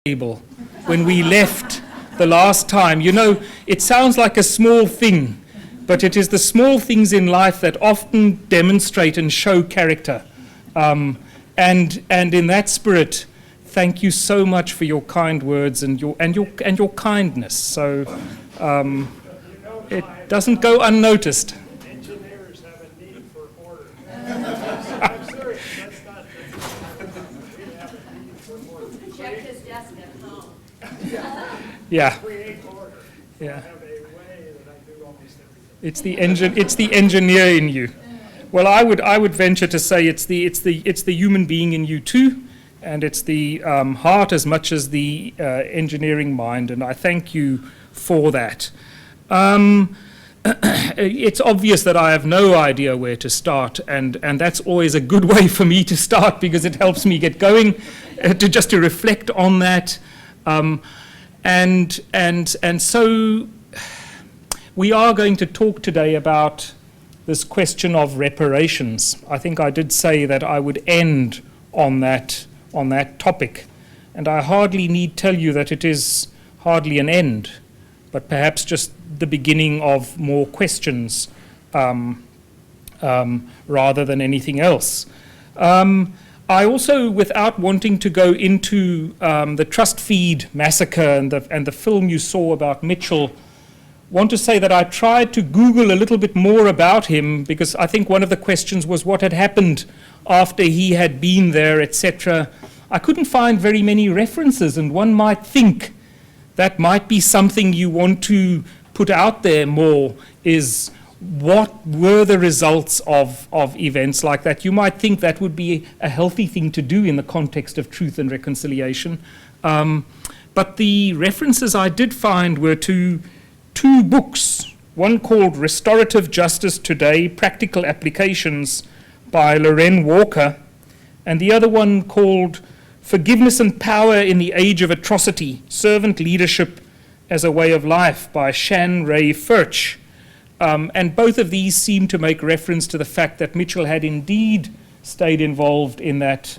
table when we left the last time. You know, it sounds like a small thing, but it is the small things in life that often demonstrate and show character. And in that spirit, thank you so much for your kind words and your kindness. So it doesn't go unnoticed. Engineers have a need for order. I'm serious. That's not. We have a need for order. Check his desk at home. Yeah. Create order. Yeah. I have a way that I do almost everything. It's the engineer in you. Well, I would venture to say it's the human being in you too, and it's the heart as much as the engineering mind, and I thank you for that. It's obvious that I have no idea where to start, and that's always a good way for me to start because it helps me get going, to reflect on that, and so we are going to talk today about this question of reparations. I think I did say that I would end on that topic, and I hardly need tell you that it is hardly an end, but perhaps just the beginning of more questions rather than anything else. I also, without wanting to go into the Trust Feed massacre and the film you saw about Mitchell, want to say that I tried to Google a little bit more about him because I think one of the questions was what had happened after he had been there, etc. I couldn't find very many references, and one might think that might be something you want to put out there more, is what were the results of events like that. You might think that would be a healthy thing to do in the context of truth and reconciliation. But the references I did find were to two books, one called Restorative Justice Today, Practical Applications by Lorraine Walker, and the other one called Forgiveness and Power in the Age of Atrocity, Servant Leadership as a Way of Life by Shan Ray Furch. And both of these seem to make reference to the fact that Mitchell had indeed stayed involved in that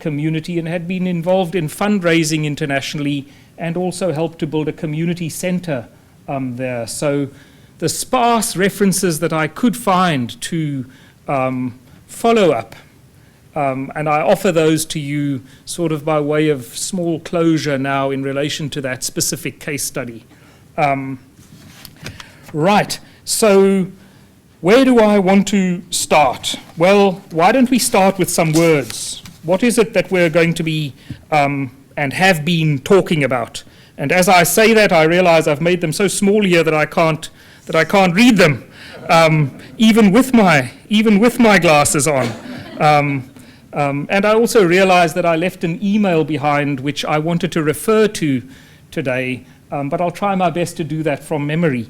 community and had been involved in fundraising internationally and also helped to build a community center there. So the sparse references that I could find to follow up, and I offer those to you sort of by way of small closure now in relation to that specific case study. Right, so where do I want to start? Well, why don't we start with some words? What is it that we're going to be and have been talking about? And as I say that, I realize I've made them so small here that I can't read them, even with my glasses on. And I also realize that I left an email behind which I wanted to refer to today, but I'll try my best to do that from memory.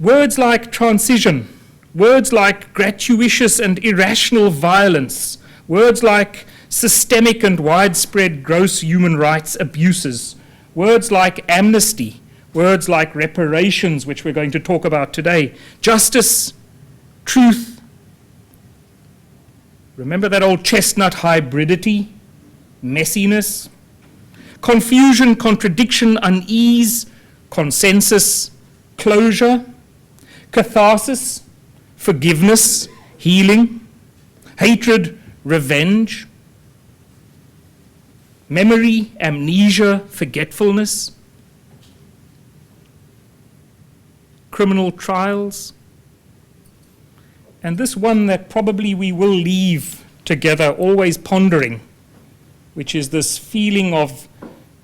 Words like transition, words like gratuitous and irrational violence, words like systemic and widespread gross human rights abuses, words like amnesty, words like reparations, which we're going to talk about today, justice, truth. Remember that old chestnut hybridity, messiness, confusion, contradiction, unease, consensus, closure, catharsis, forgiveness, healing, hatred, revenge, memory, amnesia, forgetfulness, criminal trials, and this one that probably we will leave together always pondering, which is this feeling of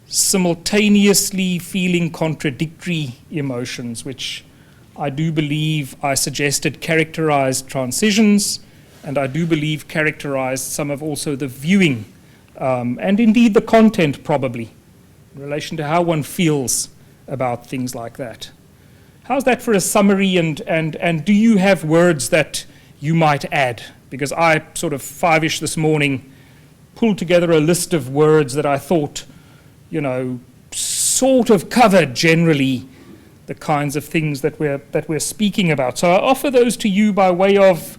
simultaneously feeling contradictory emotions, which I do believe I suggested characterized transitions, and I do believe characterized some of also the viewing, and indeed the content probably, in relation to how one feels about things like that. How's that for a summary, and do you have words that you might add? Because I sort of 5-ish this morning pulled together a list of words that I thought, sort of covered generally the kinds of things that we're speaking about. So I offer those to you by way of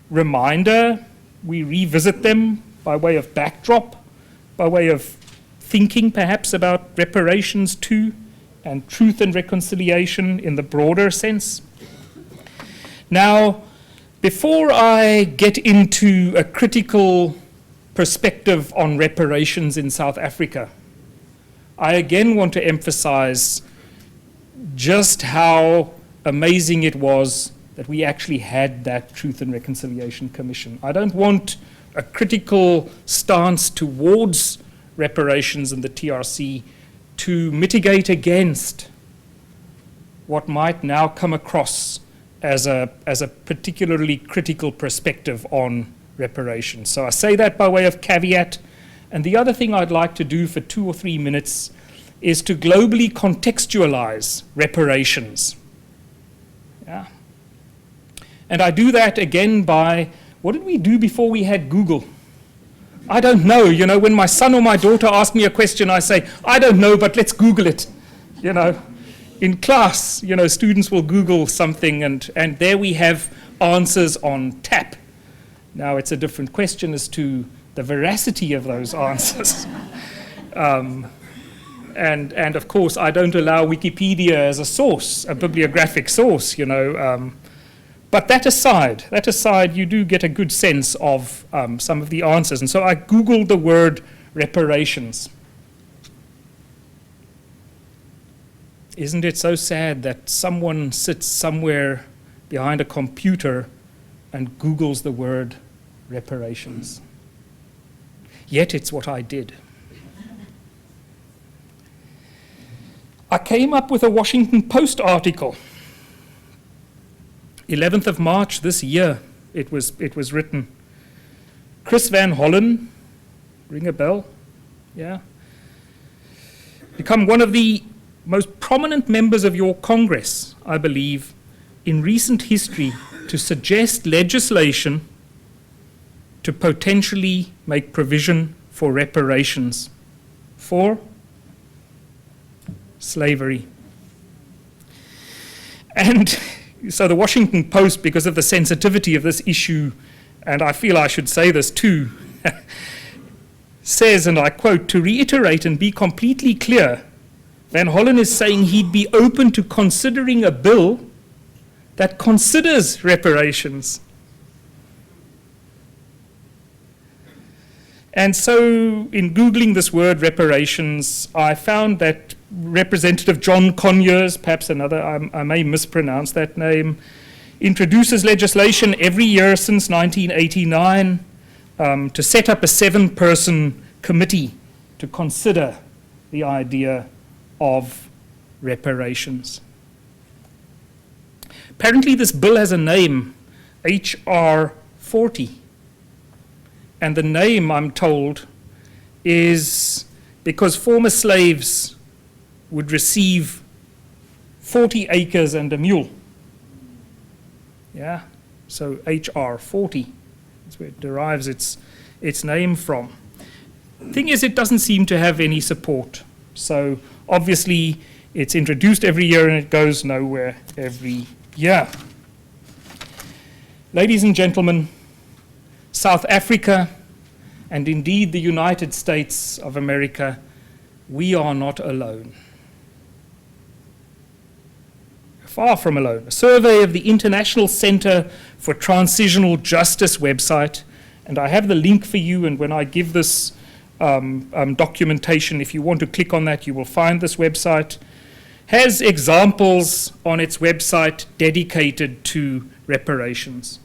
reminder. We revisit them by way of backdrop, by way of thinking perhaps about reparations too, and truth and reconciliation in the broader sense. Now, before I get into a critical perspective on reparations in South Africa, I again want to emphasize just how amazing it was that we actually had that Truth and Reconciliation Commission. I don't want a critical stance towards reparations in the TRC to mitigate against what might now come across as a particularly critical perspective on reparations. So I say that by way of caveat. And the other thing I'd like to do for 2 or 3 minutes is to globally contextualize reparations. Yeah. And I do that again by, what did we do before we had Google? I don't know. You know, when my son or my daughter ask me a question, I say, I don't know, but let's Google it. You know, in class, you know, students will Google something, and there we have answers on tap. Now, it's a different question as to the veracity of those answers. And of course, I don't allow Wikipedia as a source, a bibliographic source, you know. But that aside, you do get a good sense of some of the answers. And so I Googled the word reparations. Isn't it so sad that someone sits somewhere behind a computer and Googles the word reparations? Yet it's what I did. I came up with a Washington Post article. 11th of March this year, it was written. Chris Van Hollen, ring a bell? Yeah. Become one of the most prominent members of your Congress, I believe, in recent history to suggest legislation to potentially make provision for reparations for slavery. And so the Washington Post, because of the sensitivity of this issue, and I feel I should say this too, says, and I quote, "To reiterate and be completely clear, Van Hollen is saying he'd be open to considering a bill that considers reparations." And so in Googling this word reparations, I found that Representative John Conyers, perhaps another, I may mispronounce that name, introduces legislation every year since 1989 to set up a 7-person committee to consider the idea of reparations. Apparently this bill has a name, H.R. 40. And the name, I'm told, is because former slaves would receive 40 acres and a mule. Yeah, so H.R. 40. That's where it derives its name from. Thing is, it doesn't seem to have any support. So obviously, it's introduced every year and it goes nowhere every year. Ladies and gentlemen, South Africa, and indeed the United States of America, we are not alone. Far from alone. A survey of the International Center for Transitional Justice website, and I have the link for you, and when I give this documentation, if you want to click on that, you will find this website, has examples on its website dedicated to reparations.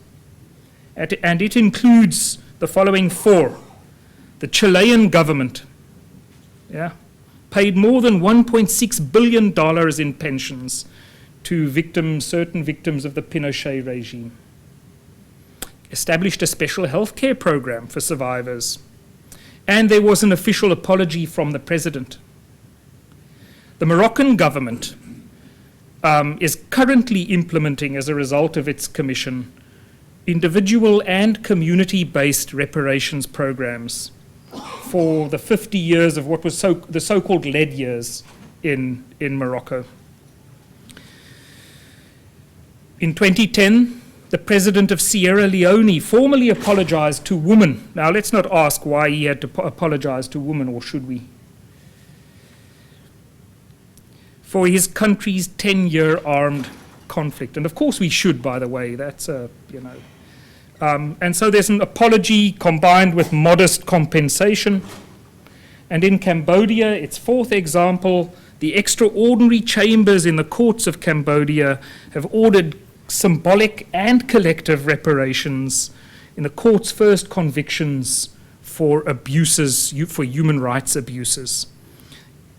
And it includes the following 4. The Chilean government paid more than $1.6 billion in pensions to certain victims of the Pinochet regime. Established a special health care program for survivors. And there was an official apology from the president. The Moroccan government is currently implementing, as a result of its commission, individual and community-based reparations programs for the 50 years of what was the so-called lead years in Morocco. In 2010, the president of Sierra Leone formally apologized to women. Now, let's not ask why he had to apologize to women, or should we? for his country's 10-year armed conflict. And of course we should, by the way. That's, and so there's an apology combined with modest compensation. And in Cambodia, its fourth example, the extraordinary chambers in the courts of Cambodia have ordered symbolic and collective reparations in the court's first convictions for abuses, for human rights abuses.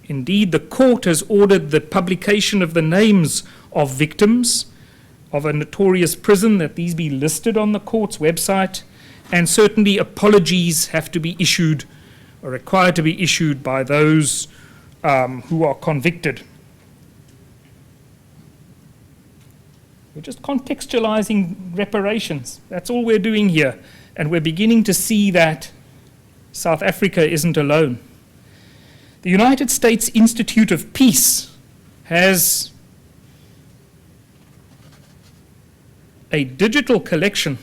Indeed, the court has ordered the publication of the names of victims of a notorious prison, that these be listed on the court's website, and certainly apologies have to be issued, or required to be issued, by those who are convicted. We're just contextualizing reparations. That's all we're doing here. And we're beginning to see that South Africa isn't alone. The United States Institute of Peace has a digital collection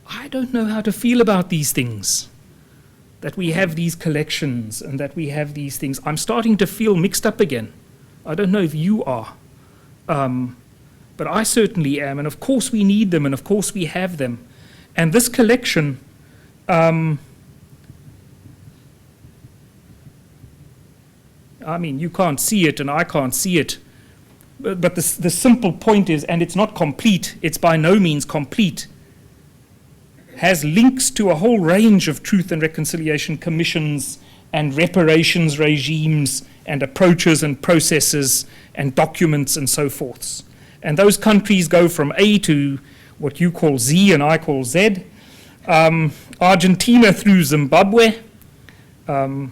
I don't know how to feel about these things, that we have these collections and that we have these things. I'm starting to feel mixed up again. I don't know if you are, but I certainly am, and of course we need them, and of course we have them. And this collection, I mean, you can't see it and I can't see it, but the simple point is, and it's not complete, it's by no means complete, has links to a whole range of truth and reconciliation commissions and reparations regimes and approaches and processes and documents and so forth. And those countries go from A to what you call Z and I call Z, Argentina through Zimbabwe. And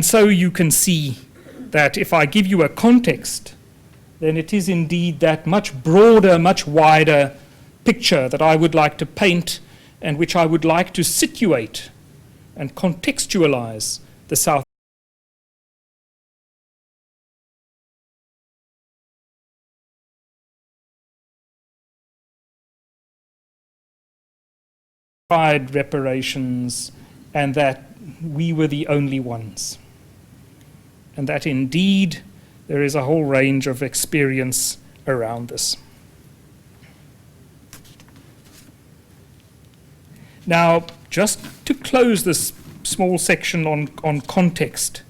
so you can see that if I give you a context, then it is indeed that much broader, much wider picture that I would like to paint and which I would like to situate and contextualize the South tried reparations, and that we were the only ones, and that indeed there is a whole range of experience around this. Now, just to close this small section on context,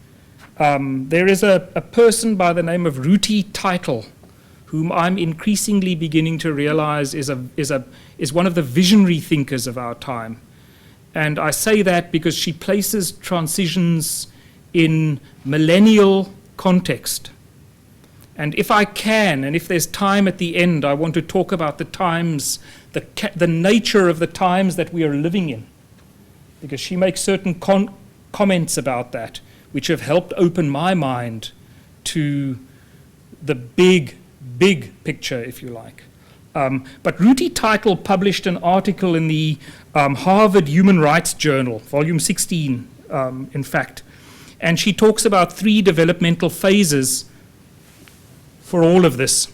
there is a person by the name of Untitled, whom I'm increasingly beginning to realize is one of the visionary thinkers of our time. And I say that because she places transitions in millennial context. And if I can, and if there's time at the end, I want to talk about the times, the nature of the times that we are living in, because she makes certain comments about that, which have helped open my mind to the big picture, if you like. But Untitled published an article in the Harvard Human Rights Journal, volume 16, in fact, and she talks about 3 developmental phases for all of this.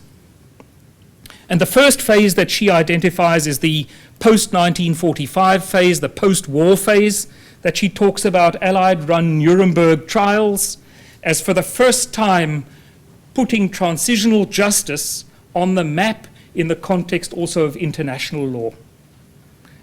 And the first phase that she identifies is the post-1945 phase, the post-war phase, that she talks about Allied-run Nuremberg trials as for the first time putting transitional justice on the map in the context also of international law.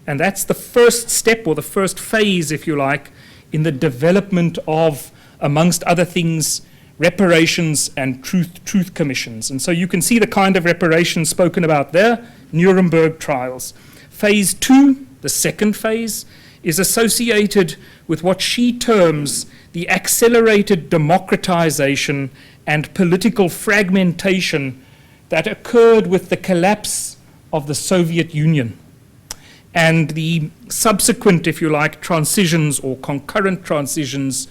And that's the first step, or the first phase, if you like, in the development of, amongst other things, reparations and truth commissions. And so you can see the kind of reparations spoken about there, Nuremberg trials. Phase 2, the second phase, is associated with what she terms the accelerated democratization and political fragmentation that occurred with the collapse of the Soviet Union and the subsequent, if you like, transitions or concurrent transitions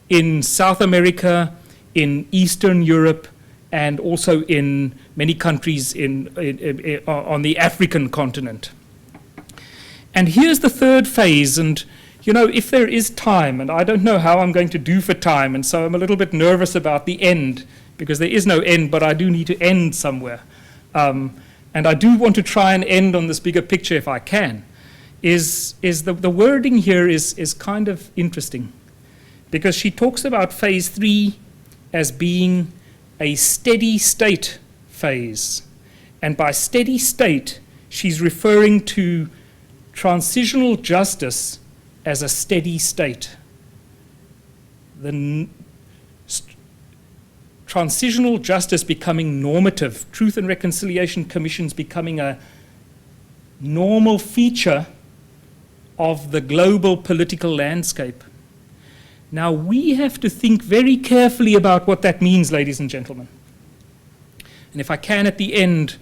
in South America, in Eastern Europe, and also in many countries on the African continent. And here's the third phase, and you know, if there is time, and I don't know how I'm going to do for time, and so I'm a little bit nervous about the end, because there is no end, but I do need to end somewhere. And I do want to try and end on this bigger picture if I can. is the wording here is kind of interesting, because she talks about phase 3 as being a steady state phase. And by steady state, she's referring to transitional justice as a steady state. Transitional justice becoming normative, Truth and Reconciliation Commissions becoming a normal feature of the global political landscape. Now, we have to think very carefully about what that means, ladies and gentlemen. And if I can, at the end,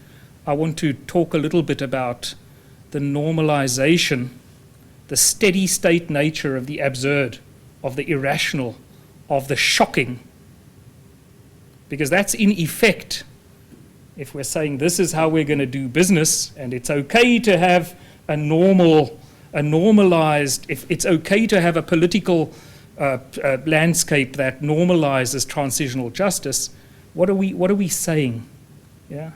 I want to talk a little bit about the normalization, the steady state nature of the absurd, of the irrational, of the shocking. Because that's in effect, if we're saying this is how we're going to do business, and it's okay to have a normalized, if it's okay to have a political landscape that normalizes transitional justice, what are we saying? Yeah,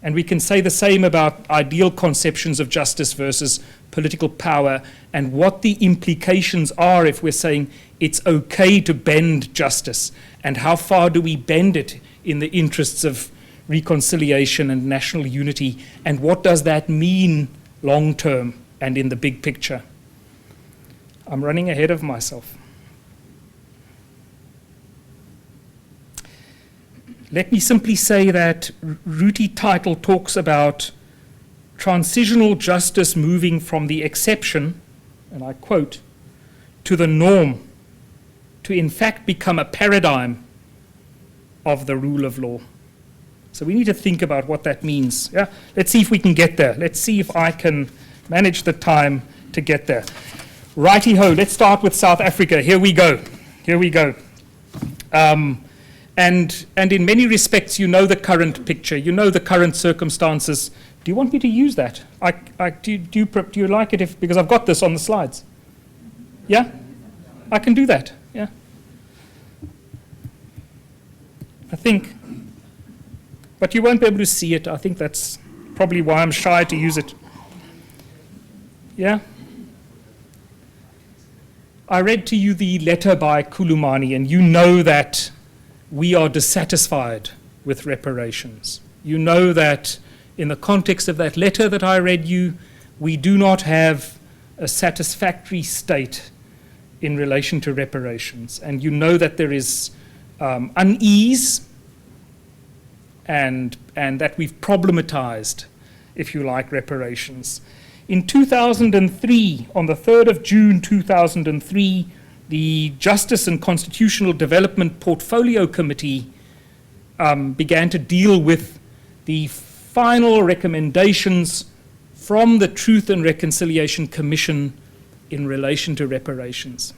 and we can say the same about ideal conceptions of justice versus political power, and what the implications are if we're saying it's okay to bend justice, and how far do we bend it in the interests of reconciliation and national unity, and what does that mean long term and in the big picture? I'm running ahead of myself. Let me simply say that Ruti title talks about transitional justice moving from the exception, and I quote, to the norm, to in fact become a paradigm of the rule of law. So we need to think about what that means. Yeah? Let's see if we can get there. Let's see if I can manage the time to get there. Righty-ho, let's start with South Africa. Here we go. And in many respects, you know the current picture, you know the current circumstances. Do you want me to use that? Do you like it because I've got this on the slides? Yeah? I can do that, yeah. I think, but you won't be able to see it. I think that's probably why I'm shy to use it. Yeah? I read to you the letter by Kulumani, and you know that we are dissatisfied with reparations. You know that in the context of that letter that I read you, we do not have a satisfactory state in relation to reparations. And you know that there is unease and that we've problematized, if you like, reparations. In 2003, on the 3rd of June 2003, the Justice and Constitutional Development Portfolio Committee began to deal with the final recommendations from the Truth and Reconciliation Commission in relation to reparations.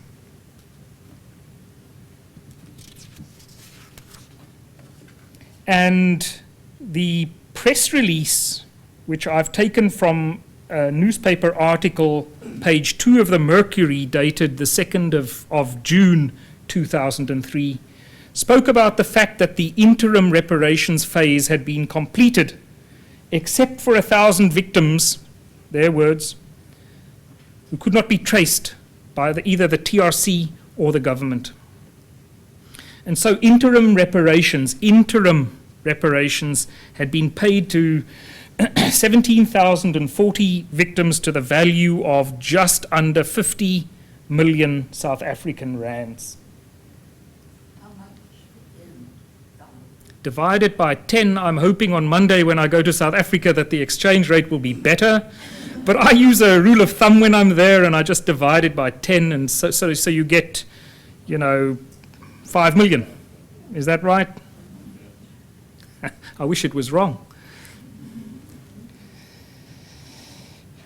And the press release, which I've taken from a newspaper article, page 2 of the Mercury, dated the 2nd of June 2003, spoke about the fact that the interim reparations phase had been completed, except for 1,000 victims, their words, who could not be traced by either the TRC or the government. And so interim reparations had been paid to 17,040 victims to the value of just under 50 million South African rands. How much in dollars? Divided by 10, I'm hoping on Monday when I go to South Africa that the exchange rate will be better. But I use a rule of thumb when I'm there, and I just divide it by 10, and so you get, 5 million. Is that right? I wish it was wrong.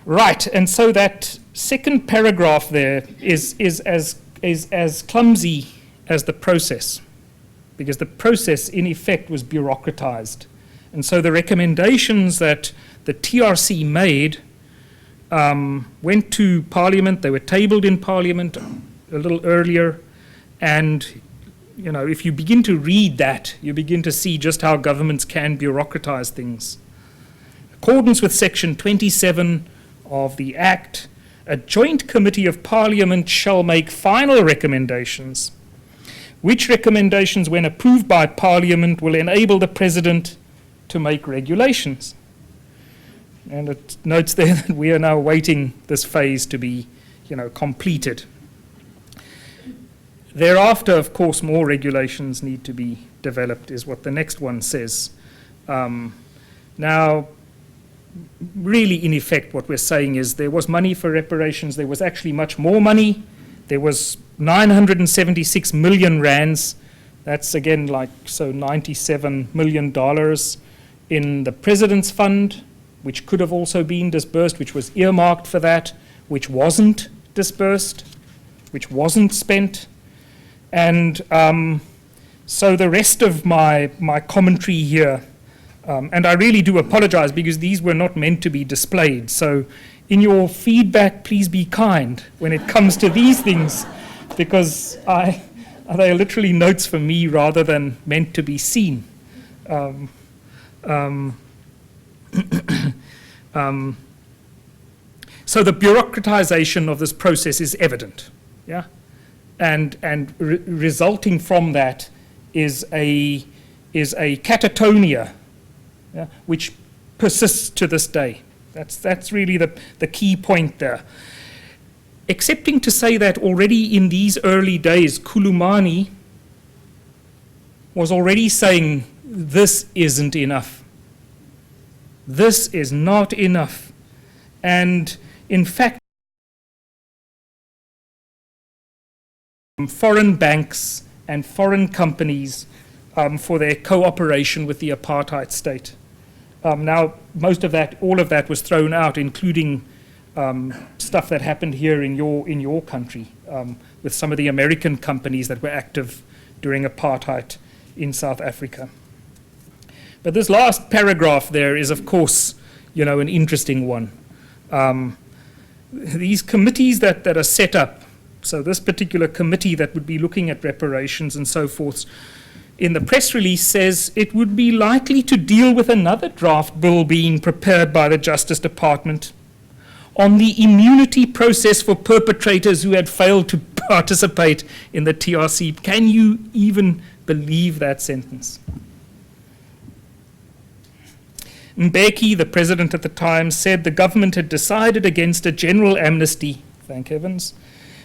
Right, and so that second paragraph there is as clumsy as the process, because the process in effect was bureaucratized. And so the recommendations that the TRC made went to Parliament. They were tabled in Parliament a little earlier, and if you begin to read that, you begin to see just how governments can bureaucratize things. In accordance with Section 27 of the Act, a joint committee of Parliament shall make final recommendations, which recommendations, when approved by Parliament, will enable the President to make regulations. And it notes there that we are now awaiting this phase to be, completed. Thereafter, of course, more regulations need to be developed, is what the next one says. Now, really, in effect, what we're saying is there was money for reparations. There was actually much more money. There was 976 million rands. That's, again, $97 million in the President's Fund, which could have also been disbursed, which was earmarked for that, which wasn't disbursed, which wasn't spent. And so the rest of my commentary here, and I really do apologize because these were not meant to be displayed. So in your feedback, please be kind when it comes to these things, because they are literally notes for me rather than meant to be seen. So the bureaucratization of this process is evident, yeah, and resulting from that is a catatonia, yeah, which persists to this day. That's really the key point there. Excepting to say that already in these early days, Kulumani was already saying, this isn't enough. This is not enough. And in fact, foreign banks and foreign companies for their cooperation with the apartheid state. Now, all of that was thrown out, including stuff that happened here in your country with some of the American companies that were active during apartheid in South Africa. But this last paragraph there is, of course, an interesting one. These committees that are set up, so this particular committee that would be looking at reparations and so forth, in the press release says it would be likely to deal with another draft bill being prepared by the Justice Department on the immunity process for perpetrators who had failed to participate in the TRC. Can you even believe that sentence? Mbeki, the president at the time, said the government had decided against a general amnesty, thank heavens,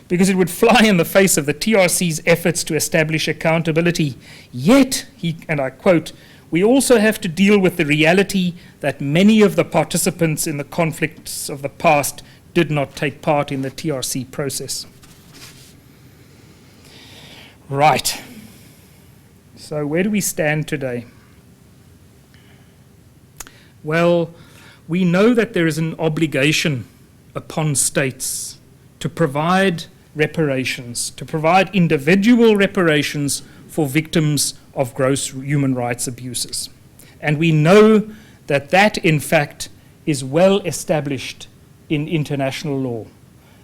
because it would fly in the face of the TRC's efforts to establish accountability. Yet, and I quote, we also have to deal with the reality that many of the participants in the conflicts of the past did not take part in the TRC process. Right. So where do we stand today? Well, we know that there is an obligation upon states to provide reparations, to provide individual reparations for victims of gross human rights abuses. And we know that that, in fact, is well established in international law.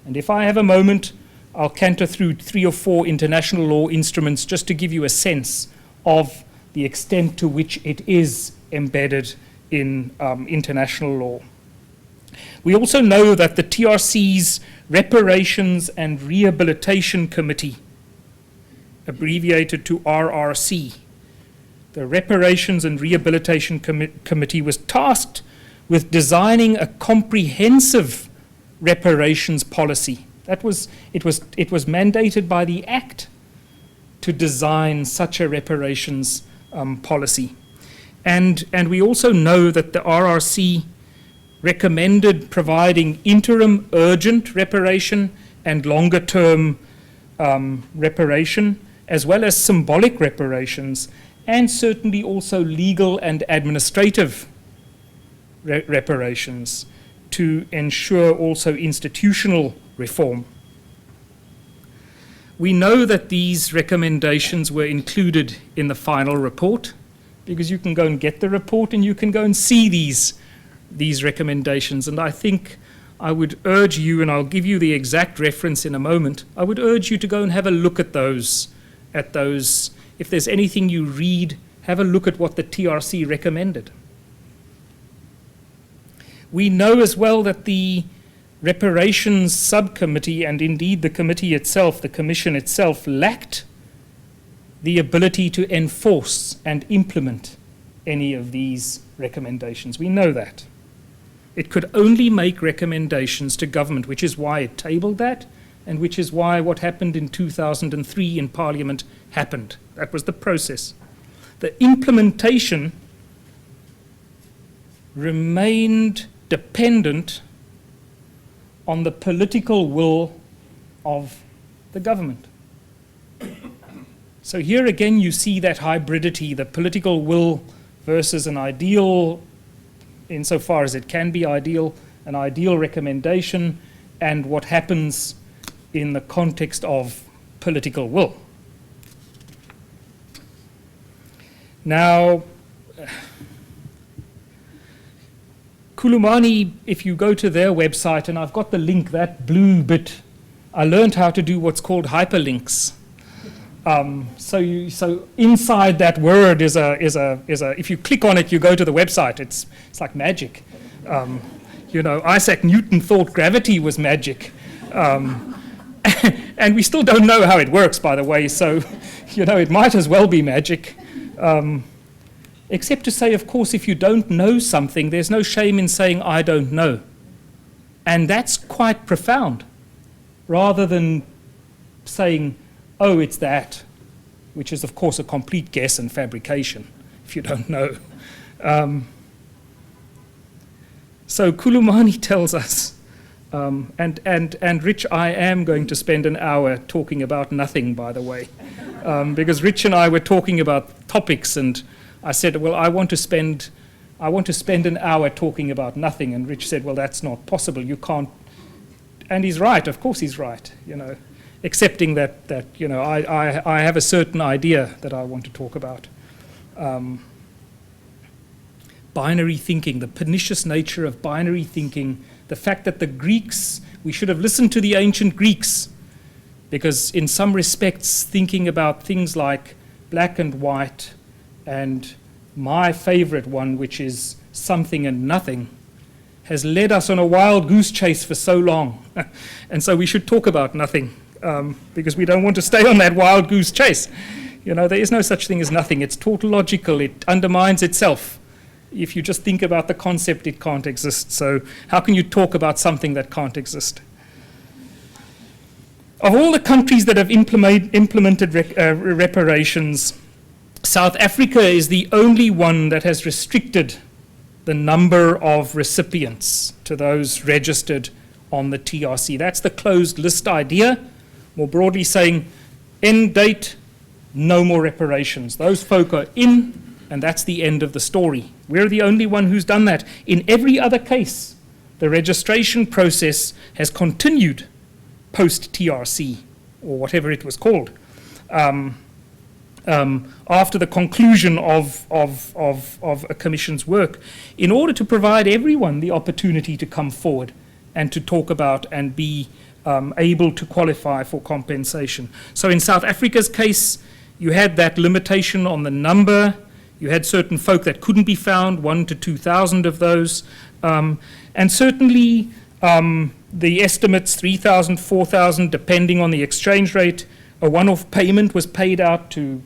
And if I have a moment, I'll canter through 3 or 4 international law instruments just to give you a sense of the extent to which it is embedded in international law. We also know that the TRC's Reparations and Rehabilitation Committee, abbreviated to RRC, the Reparations and Rehabilitation Committee was tasked with designing a comprehensive reparations policy. It was mandated by the Act to design such a reparations policy. And we also know that the RRC recommended providing interim urgent reparation and longer-term reparation, as well as symbolic reparations, and certainly also legal and administrative reparations to ensure also institutional reform. We know that these recommendations were included in the final report, because you can go and get the report and you can go and see these recommendations. And I think I would urge you, and I'll give you the exact reference in a moment, I would urge you to go and have a look at those. If there's anything you read, have a look at what the TRC recommended. We know as well that the reparations subcommittee, and indeed the committee itself, the commission itself, lacked the ability to enforce and implement any of these recommendations. We know that. It could only make recommendations to government, which is why it tabled that, and which is why what happened in 2003 in Parliament happened. That was the process. The implementation remained dependent on the political will of the government. So here again you see that hybridity, the political will versus an ideal, insofar as it can be ideal, an ideal recommendation, and what happens in the context of political will. Now, Kulumani, if you go to their website, and I've got the link, that blue bit, I learned how to do what's called hyperlinks. So inside that word is a. If you click on it, you go to the website. It's like magic. Isaac Newton thought gravity was magic, and we still don't know how it works, by the way. So, it might as well be magic. Except to say, of course, if you don't know something, there's no shame in saying, I don't know. And that's quite profound, rather than saying, oh, it's that, which is, of course, a complete guess and fabrication, if you don't know. So Kulumani tells us, and Rich, I am going to spend an hour talking about nothing, by the way, because Rich and I were talking about topics, and I said, well, I want to spend an hour talking about nothing, and Rich said, well, that's not possible. You can't, and he's right. Of course, he's right. Accepting that I have a certain idea that I want to talk about. Binary thinking, the pernicious nature of binary thinking, the fact that the Greeks, we should have listened to the ancient Greeks, because in some respects, thinking about things like black and white, and my favorite one, which is something and nothing, has led us on a wild goose chase for so long. And so we should talk about nothing, because we don't want to stay on that wild goose chase. There is no such thing as nothing. It's tautological. It undermines itself. If you just think about the concept, it can't exist. So how can you talk about something that can't exist? Of all the countries that have implemented reparations, South Africa is the only one that has restricted the number of recipients to those registered on the TRC. That's the closed list idea, more broadly saying, end date, no more reparations. Those folk are in, and that's the end of the story. We're the only one who's done that. In every other case, the registration process has continued post-TRC, or whatever it was called. After the conclusion of a commission's work, in order to provide everyone the opportunity to come forward and to talk about and be able to qualify for compensation. So in South Africa's case, you had that limitation on the number. You had certain folk that couldn't be found, 1,000 to 2,000 of those. And certainly the estimates, 3,000, 4,000, depending on the exchange rate. A one-off payment was paid out to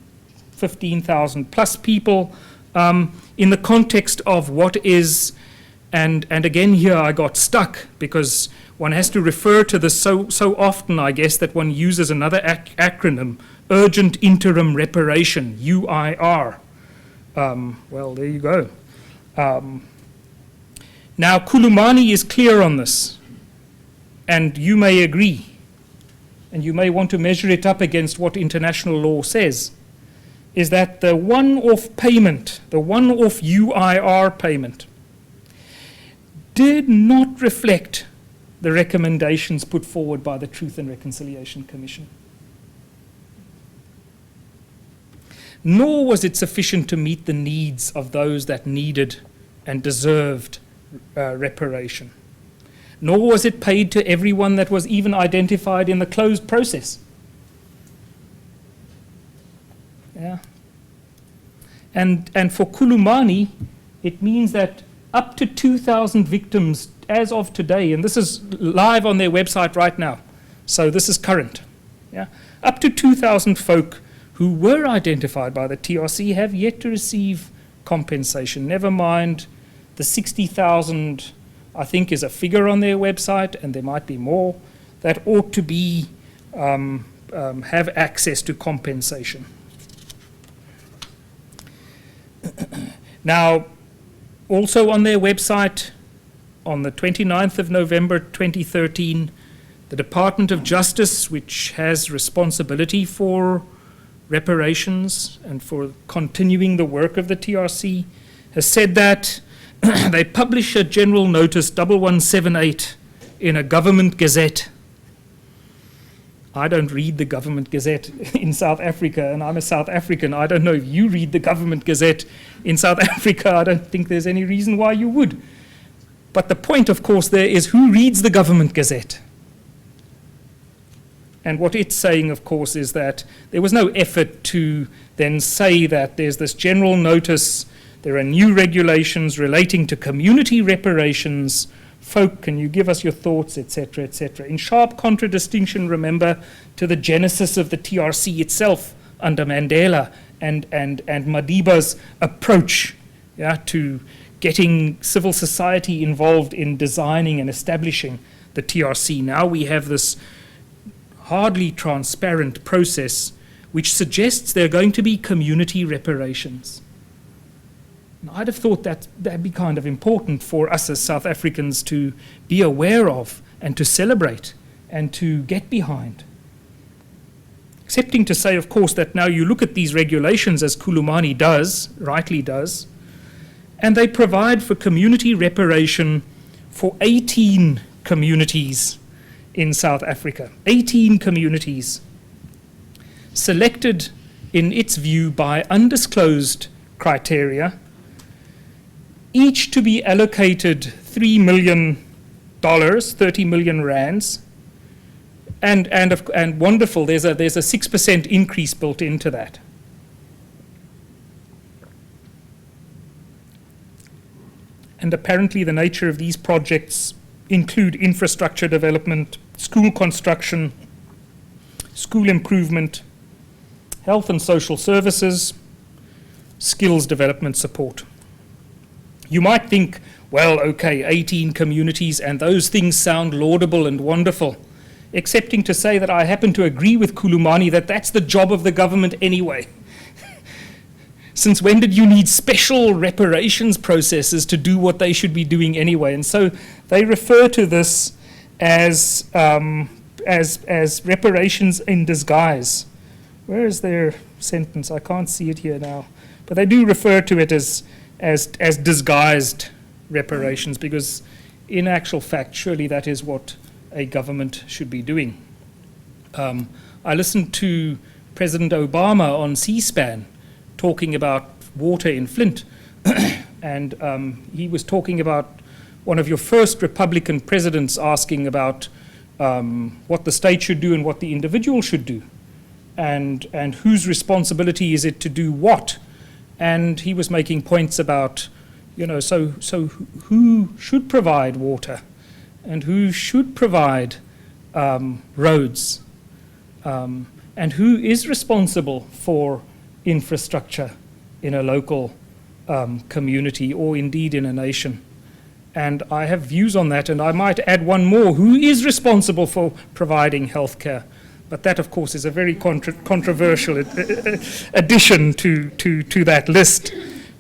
15,000 plus people in the context of what is, and again here I got stuck because one has to refer to this so often, I guess, that one uses another acronym, Urgent Interim Reparation, UIR. Well, there you go. Now, Kulumani is clear on this, and you may agree, and you may want to measure it up against what international law says, is that the one-off payment, the one-off UIR payment, did not reflect the recommendations put forward by the Truth and Reconciliation Commission. Nor was it sufficient to meet the needs of those that needed and deserved reparation. Nor was it paid to everyone that was even identified in the closed process. Yeah. And for Kulumani, it means that up to 2,000 victims as of today, and this is live on their website right now, so this is current. Yeah? Up to 2,000 folk who were identified by the TRC have yet to receive compensation. Never mind the 60,000, I think, is a figure on their website, and there might be more, that ought to be have access to compensation. Now, also on their website, on the 29th of November 2013, the Department of Justice, which has responsibility for reparations and for continuing the work of the TRC, has said that they publish a general notice 1178 in a government gazette. I don't read the government gazette in South Africa, and I'm a South African. I don't know if you read the government gazette in South Africa. I don't think there's any reason why you would. But the point, of course, there is who reads the government gazette? And what it's saying, of course, is that there was no effort to then say that there's this general notice, there are new regulations relating to community reparations. Folk, can you give us your thoughts, etc., etc. In sharp contradistinction, remember, to the genesis of the TRC itself under Mandela and Madiba's approach, yeah, to getting civil society involved in designing and establishing the TRC. Now we have this hardly transparent process which suggests there are going to be community reparations. And I'd have thought that that'd be kind of important for us as South Africans to be aware of and to celebrate and to get behind. Excepting to say, of course, that now you look at these regulations as Kulumani does, rightly does, and they provide for community reparation for 18 communities in South Africa. 18 communities selected, in its view, by undisclosed criteria, each to be allocated $3 million, 30 million rands, and wonderful, there's a 6% increase built into that. And apparently the nature of these projects include infrastructure development, school construction, school improvement, health and social services, skills development support. You might think, well, okay, 18 communities, and those things sound laudable and wonderful, excepting to say that I happen to agree with Kulumani that that's the job of the government anyway. Since when did you need special reparations processes to do what they should be doing anyway? And so they refer to this as reparations in disguise. Where is their sentence? I can't see it here now. But they do refer to it as disguised reparations, because in actual fact, surely that is what a government should be doing. I listened to President Obama on C-SPAN talking about water in Flint, and he was talking about one of your first Republican presidents asking about what the state should do and what the individual should do, and whose responsibility is it to do what. And he was making points about, so who should provide water and who should provide roads, and who is responsible for infrastructure in a local community or indeed in a nation. And I have views on that, and I might add one more. Who is responsible for providing healthcare? But that, of course, is a very controversial addition to that list,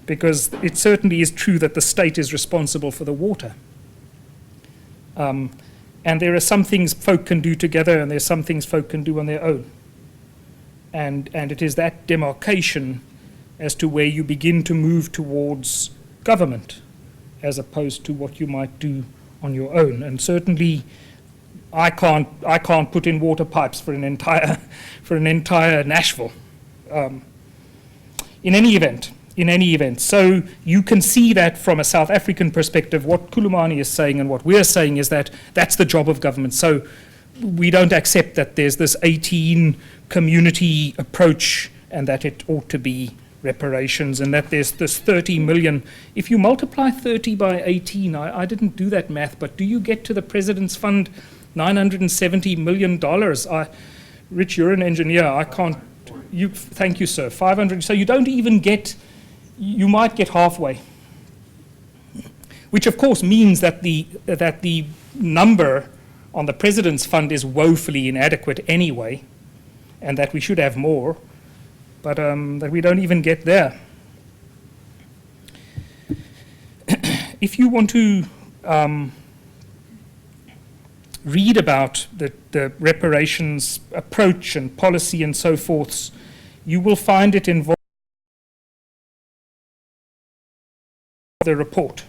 because it certainly is true that the state is responsible for the water. And there are some things folk can do together, and there's some things folk can do on their own. And it is that demarcation as to where you begin to move towards government as opposed to what you might do on your own. And certainly I can't put in water pipes for an entire Nashville. In any event, so you can see that from a South African perspective, what Kulumani is saying and what we're saying is that that's the job of government. So we don't accept that there's this 18 community approach and that it ought to be reparations, and that there's this 30 million. If you multiply 30 by 18, I didn't do that math, but do you get to the President's Fund $970 million? Rich, you're an engineer. I can't. Thank you, sir. 500. So you don't even get. You might get halfway. Which, of course, means that the number on the President's Fund is woefully inadequate anyway, and that we should have more, but that we don't even get there. If you want to read about the reparations approach and policy and so forth, you will find it involved in the report,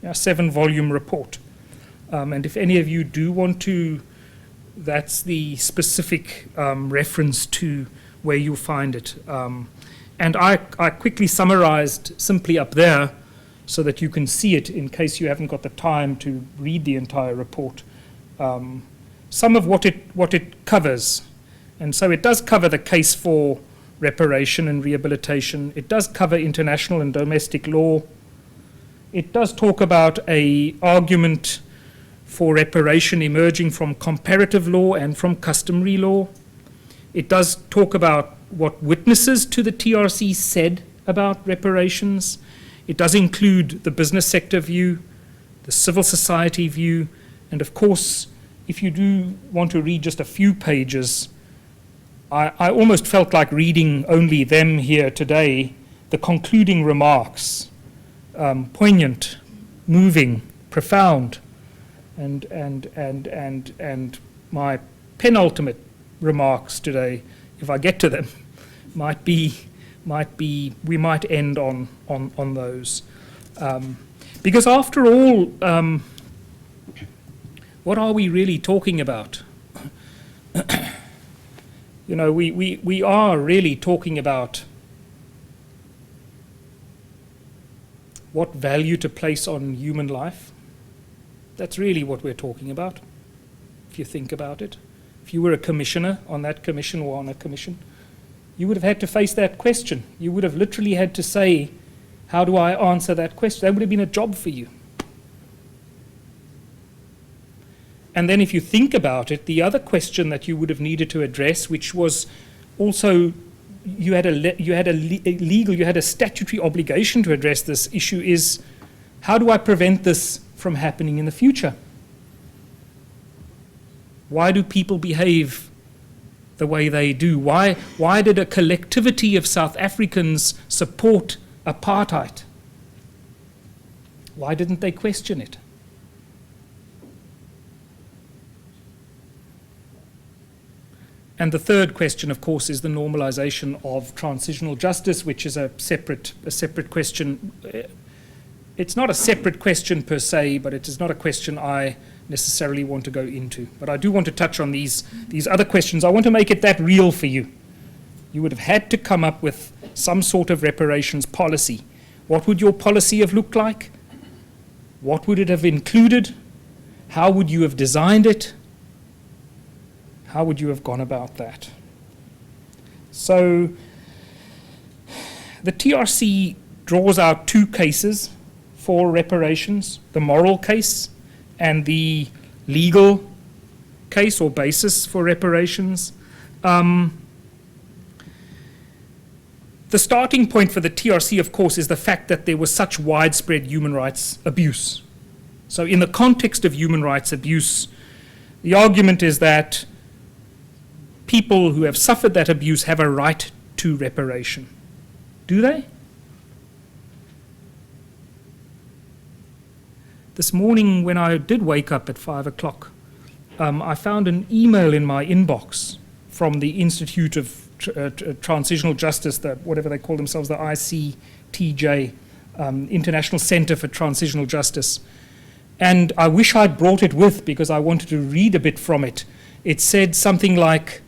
a 7-volume report. And if any of you do want to, that's the specific reference to where you'll find it. And I quickly summarized simply up there so that you can see it in case you haven't got the time to read the entire report. Some of what it covers. And so it does cover the case for reparation and rehabilitation. It does cover international and domestic law. It does talk about an argument for reparation emerging from comparative law and from customary law. It does talk about what witnesses to the TRC said about reparations. It does include the business sector view, the civil society view, and of course, if you do want to read just a few pages, I almost felt like reading only them here today, the concluding remarks, poignant, moving, profound, and my penultimate remarks today, if I get to them, might be we might end on those, because after all, what are we really talking about? You know, we are really talking about what value to place on human life. That's really what we're talking about, if you think about it. If you were a commissioner on that commission or on a commission, you would have had to face that question. You would have literally had to say, how do I answer that question? That would have been a job for you. And then if you think about it, the other question that you would have needed to address, which was also you had a statutory obligation to address this issue, is how do I prevent this from happening in the future? Why do people behave the way they do? Why did a collectivity of South Africans support apartheid? Why didn't they question it? And the third question, of course, is the normalization of transitional justice, which is a separate question. It's not a separate question per se, but it is not a question I necessarily want to go into. But I do want to touch on these other questions. I want to make it that real for you. You would have had to come up with some sort of reparations policy. What would your policy have looked like? What would it have included? How would you have designed it? How would you have gone about that? So the TRC draws out two cases for reparations, the moral case and the legal case or basis for reparations. The starting point for the TRC, of course, is the fact that there was such widespread human rights abuse. So in the context of human rights abuse, the argument is that people who have suffered that abuse have a right to reparation. Do they? This morning when I did wake up at 5 o'clock, I found an email in my inbox from the Institute of Transitional Justice, whatever they call themselves, the ICTJ, International Center for Transitional Justice. And I wish I'd brought it with because I wanted to read a bit from it. It said something like,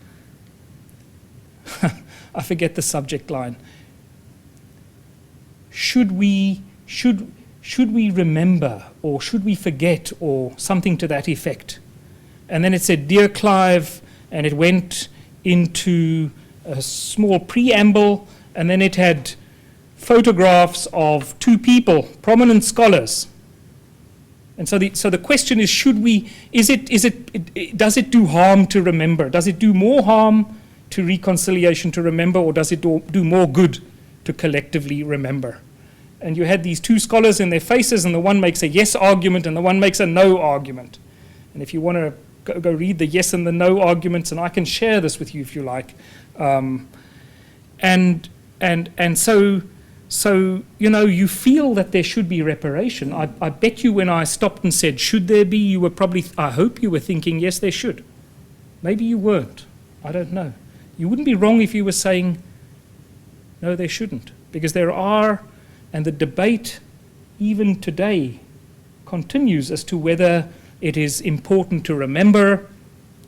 I forget the subject line. Should we remember, or should we forget, or something to that effect? And then it said, Dear Clive, and it went into a small preamble, and then it had photographs of two people, prominent scholars. And so the question is, does it do harm to remember? Does it do more harm to reconciliation to remember, or does it do more good to collectively remember? And you had these two scholars in their faces, and the one makes a yes argument and the one makes a no argument. And if you want to go read the yes and the no arguments, and I can share this with you if you like. So, you feel that there should be reparation. I bet you when I stopped and said, should there be, you were probably, I hope you were thinking, yes, there should. Maybe you weren't. I don't know. You wouldn't be wrong if you were saying, no, there shouldn't. Because there are, and the debate even today continues as to whether it is important to remember,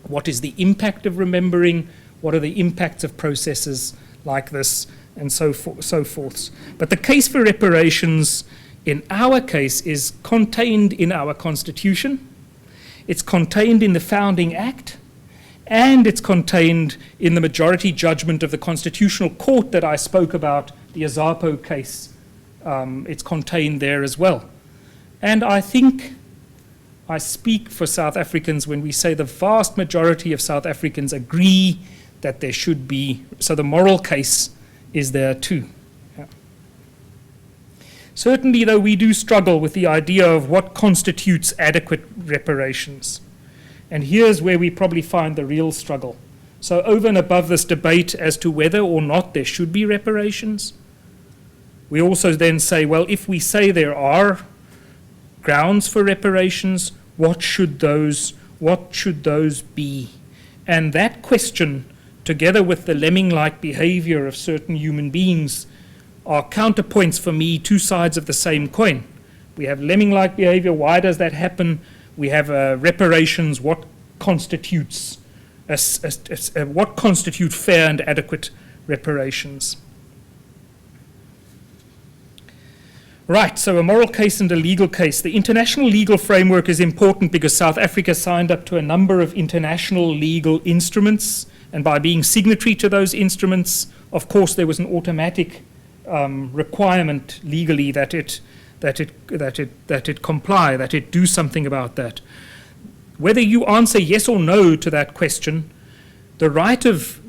what is the impact of remembering, what are the impacts of processes like this, and so forth. But the case for reparations in our case is contained in our Constitution, it's contained in the Founding Act, and it's contained in the majority judgment of the Constitutional Court that I spoke about, the Azapo case. It's contained there as well. And I think I speak for South Africans when we say the vast majority of South Africans agree that there should be, so the moral case is there too. Yeah. Certainly, though, we do struggle with the idea of what constitutes adequate reparations. And here's where we probably find the real struggle. So over and above this debate as to whether or not there should be reparations, we also then say, well, if we say there are grounds for reparations, what should those be? And that question, together with the lemming-like behavior of certain human beings, are counterpoints for me, two sides of the same coin. We have lemming-like behavior. Why does that happen? We have reparations. What constitutes what constitute fair and adequate reparations? Right, so a moral case and a legal case. The international legal framework is important because South Africa signed up to a number of international legal instruments, and by being signatory to those instruments, of course, there was an automatic requirement legally that it comply, that it do something about that. Whether you answer yes or no to that question, the right of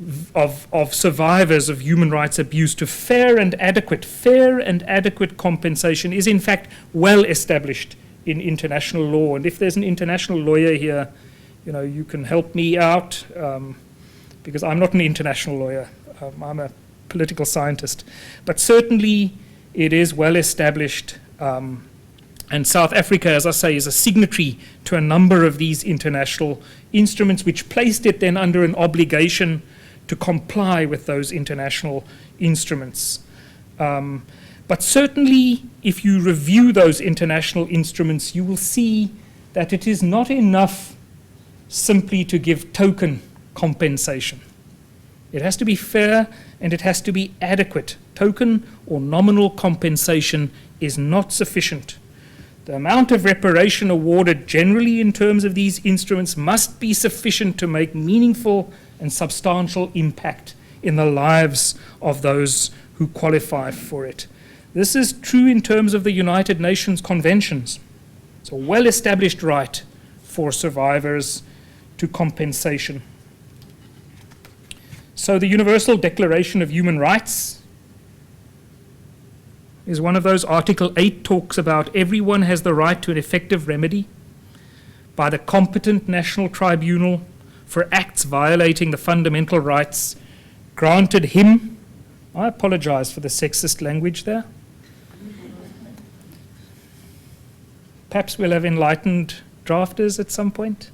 survivors of human rights abuse to fair and adequate compensation is in fact well established in international law. And if there's an international lawyer here, you can help me out, because I'm not an international lawyer. I'm a political scientist. But certainly it is well established. And South Africa, as I say, is a signatory to a number of these international instruments, which placed it then under an obligation to comply with those international instruments. But certainly, if you review those international instruments, you will see that it is not enough simply to give token compensation. It has to be fair and it has to be adequate. Token or nominal compensation is not sufficient. The amount of reparation awarded generally in terms of these instruments must be sufficient to make meaningful and substantial impact in the lives of those who qualify for it. This is true in terms of the United Nations conventions. It's a well-established right for survivors to compensation. So the Universal Declaration of Human Rights is one of those. Article 8 talks about everyone has the right to an effective remedy by the competent national tribunal for acts violating the fundamental rights granted him. I apologize for the sexist language there. Perhaps we'll have enlightened drafters at some point.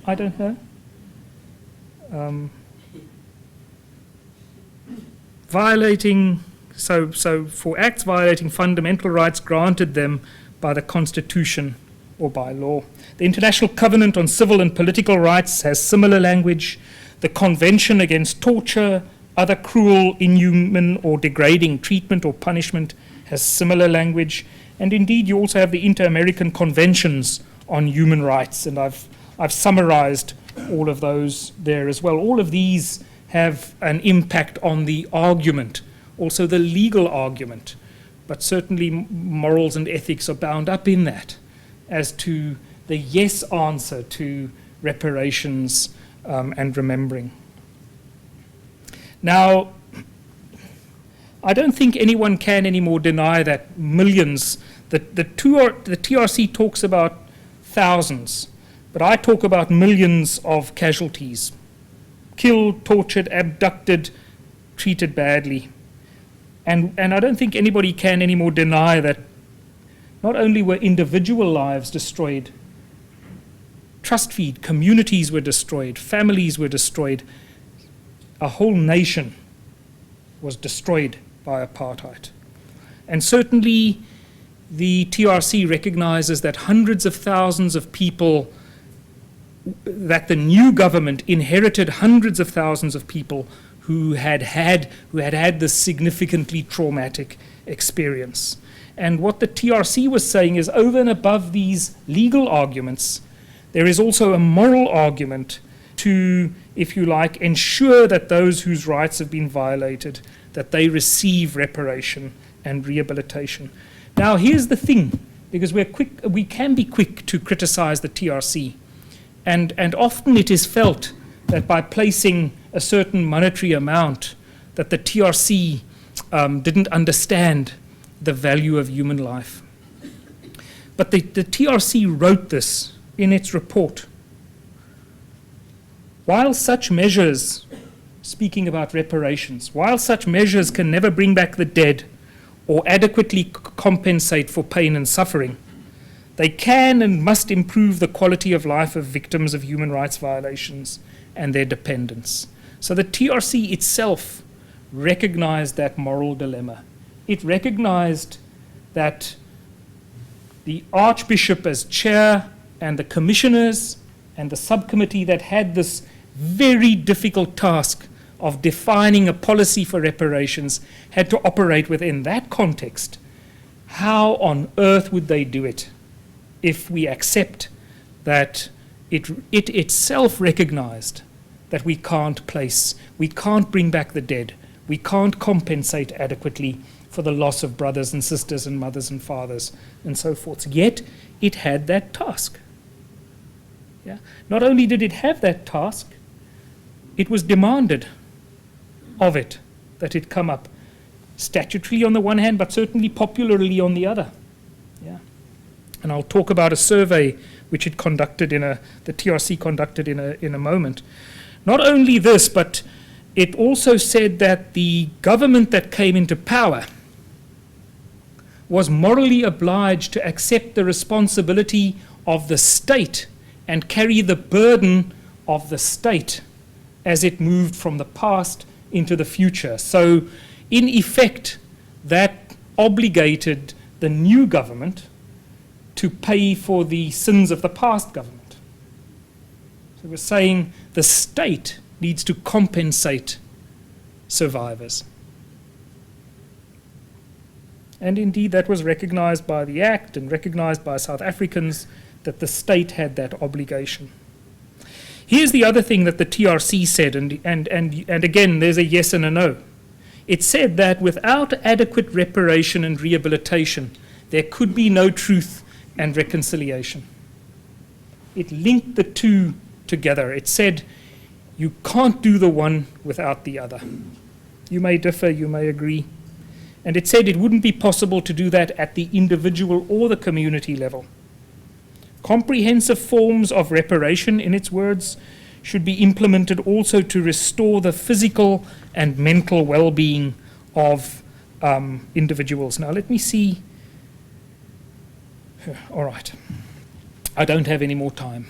I don't know. So for acts violating fundamental rights granted them by the Constitution or by law. The International Covenant on Civil and Political Rights has similar language. The Convention Against Torture, other cruel, inhuman, or degrading treatment or punishment has similar language. And indeed, you also have the Inter-American Conventions on Human Rights, and I've summarized all of those there as well. All of these have an impact on the argument also the legal argument, but certainly morals and ethics are bound up in that as to the yes answer to reparations and remembering. Now, I don't think anyone can anymore deny that millions, the TRC talks about thousands, but I talk about millions of casualties, killed, tortured, abducted, treated badly. And I don't think anybody can anymore deny that not only were individual lives destroyed, trust feed, communities were destroyed, families were destroyed, a whole nation was destroyed by apartheid. And certainly the TRC recognizes that hundreds of thousands of people, that the new government inherited hundreds of thousands of people who had had this significantly traumatic experience. And what the TRC was saying is, over and above these legal arguments, there is also a moral argument to, if you like, ensure that those whose rights have been violated, that they receive reparation and rehabilitation. Now, here's the thing, because we can be quick to criticize the TRC, and often it is felt that by placing a certain monetary amount, that the TRC didn't understand the value of human life. But the TRC wrote this in its report. While such measures, speaking about reparations, while such measures can never bring back the dead or adequately compensate for pain and suffering, they can and must improve the quality of life of victims of human rights violations and their dependents. So the TRC itself recognized that moral dilemma. It recognized that the Archbishop as chair and the commissioners and the subcommittee that had this very difficult task of defining a policy for reparations had to operate within that context. How on earth would they do it if we accept that it itself recognized that we can't bring back the dead, we can't compensate adequately for the loss of brothers and sisters and mothers and fathers and so forth. Yet it had that task. Yeah? Not only did it have that task, it was demanded of it that it come up statutorily on the one hand, but certainly popularly on the other. Yeah? And I'll talk about a survey which it conducted the TRC conducted in a moment. Not only this, but it also said that the government that came into power was morally obliged to accept the responsibility of the state and carry the burden of the state as it moved from the past into the future. So, in effect, that obligated the new government to pay for the sins of the past government. So we're saying the state needs to compensate survivors. And indeed, that was recognized by the Act and recognized by South Africans, that the state had that obligation. Here's the other thing that the TRC said, and again, there's a yes and a no. It said that without adequate reparation and rehabilitation, there could be no truth and reconciliation. It linked the two together. It said you can't do the one without the other. You may differ, you may agree. And it said it wouldn't be possible to do that at the individual or the community level. Comprehensive forms of reparation, in its words, should be implemented also to restore the physical and mental well-being of individuals. Now, let me see. All right. I don't have any more time.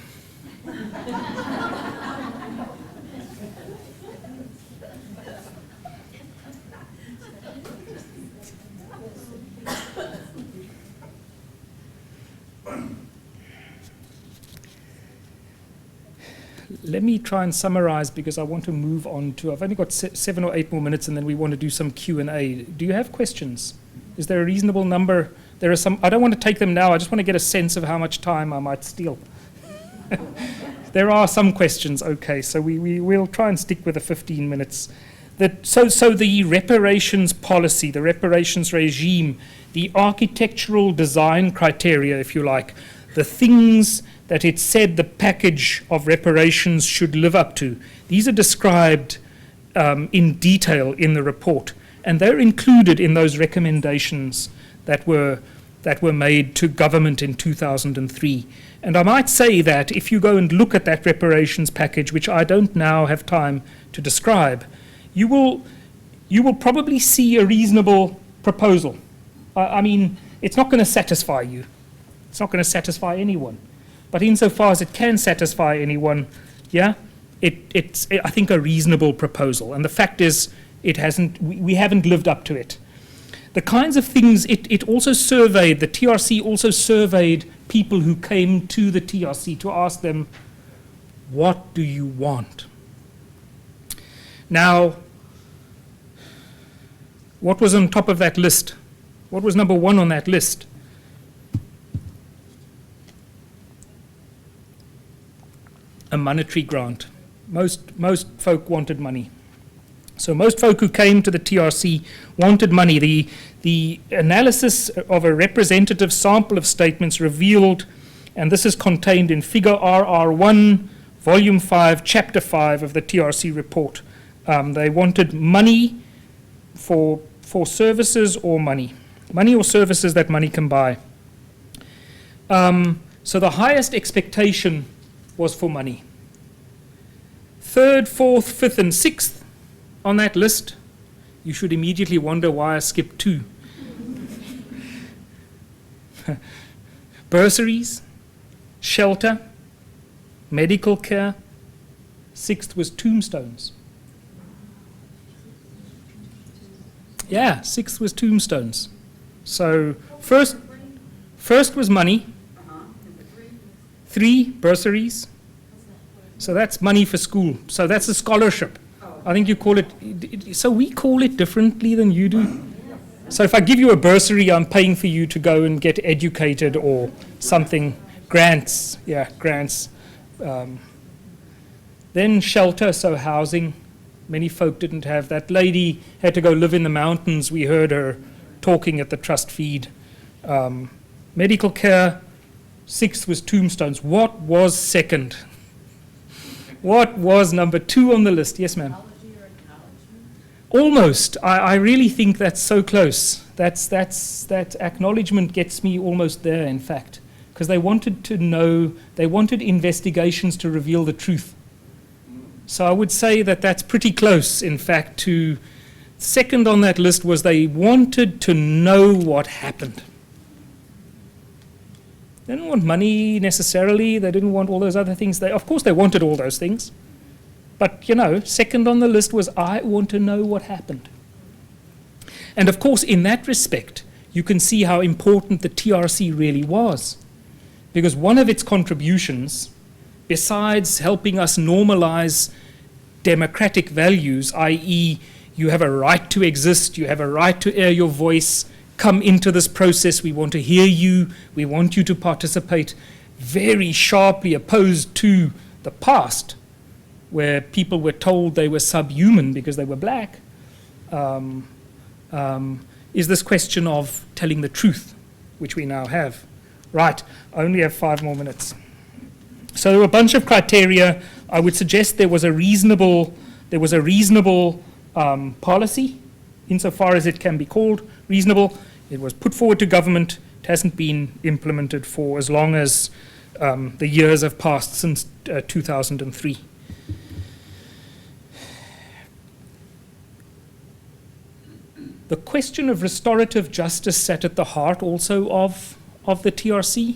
Let me try and summarize, because I want to move on to, I've only got 7 or 8 more minutes, and then we want to do some Q&A. Do you have questions? Is there a reasonable number? There are some, I don't want to take them now, I just want to get a sense of how much time I might steal. There are some questions, okay, so we'll try and stick with the 15 minutes So the reparations policy, the reparations regime, the architectural design criteria, if you like, the things that it said the package of reparations should live up to, these are described in detail in the report, and they're included in those recommendations that were made to government in 2003. And I might say that if you go and look at that reparations package, which I don't now have time to describe, you will probably see a reasonable proposal. I mean, it's not going to satisfy you. It's not going to satisfy anyone. But insofar as it can satisfy anyone, yeah, it's I think, a reasonable proposal. And the fact is, we haven't lived up to it. The kinds of things it also surveyed, the TRC also surveyed people who came to the TRC to ask them, what do you want? Now, what was on top of that list? What was number one on that list? A monetary grant. Most folk wanted money. So most folk who came to the TRC wanted money. The analysis of a representative sample of statements revealed, and this is contained in Figure RR1, Volume 5, Chapter 5 of the TRC report. They wanted money for services or money. Money or services that money can buy. So the highest expectation was for money. Third, fourth, fifth, and sixth on that list, you should immediately wonder why I skipped two. Bursaries, shelter, medical care. Sixth was tombstones. Yeah, sixth was tombstones. So first was money. 3, bursaries. So that's money for school. So that's a scholarship. I think you call it, so we call it differently than you do. So if I give you a bursary, I'm paying for you to go and get educated or something. Grants, yeah, grants. Then shelter, so housing. Many folk didn't have that. Lady had to go live in the mountains. We heard her talking at the trust feed. Medical care. Sixth was tombstones. What was second? What was number 2 on the list? Yes, ma'am. Almost. I really think that's so close. That acknowledgement gets me almost there, in fact, because they wanted to know, they wanted investigations to reveal the truth. So I would say that that's pretty close, in fact, to second on that list was they wanted to know what happened. They didn't want money necessarily. They didn't want all those other things. Of course, they wanted all those things. But, second on the list was, I want to know what happened. And, of course, in that respect, you can see how important the TRC really was. Because one of its contributions, besides helping us normalize democratic values, i.e., you have a right to exist, you have a right to air your voice, come into this process, we want to hear you, we want you to participate, very sharply opposed to the past, where people were told they were subhuman because they were black, is this question of telling the truth, which we now have. Right, I only have 5 more minutes. So there were a bunch of criteria. I would suggest there was a reasonable policy, insofar as it can be called reasonable. It was put forward to government. It hasn't been implemented for as long as the years have passed since 2003. The question of restorative justice sat at the heart also of the TRC,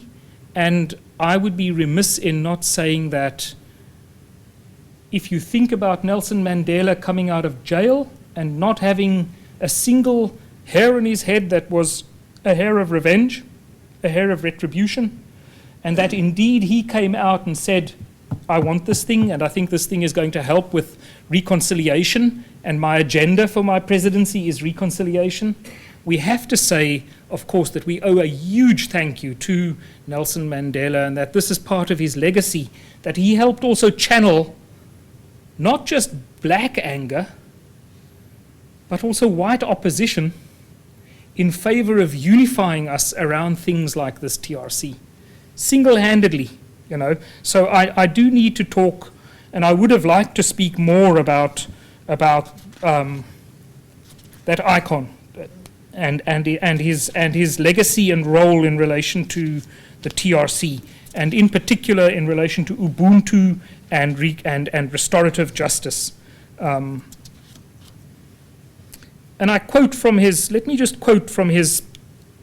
and I would be remiss in not saying that if you think about Nelson Mandela coming out of jail and not having a single hair on his head that was a hair of revenge, a hair of retribution, and that indeed he came out and said, I want this thing, and I think this thing is going to help with reconciliation, and my agenda for my presidency is reconciliation. We have to say, of course, that we owe a huge thank you to Nelson Mandela, and that this is part of his legacy, that he helped also channel not just black anger, but also white opposition in favor of unifying us around things like this TRC, single-handedly, you know. So I do need to talk, and I would have liked to speak more about that icon and his legacy and role in relation to the TRC, and in particular in relation to Ubuntu and restorative justice. And I quote from his, let me just quote from his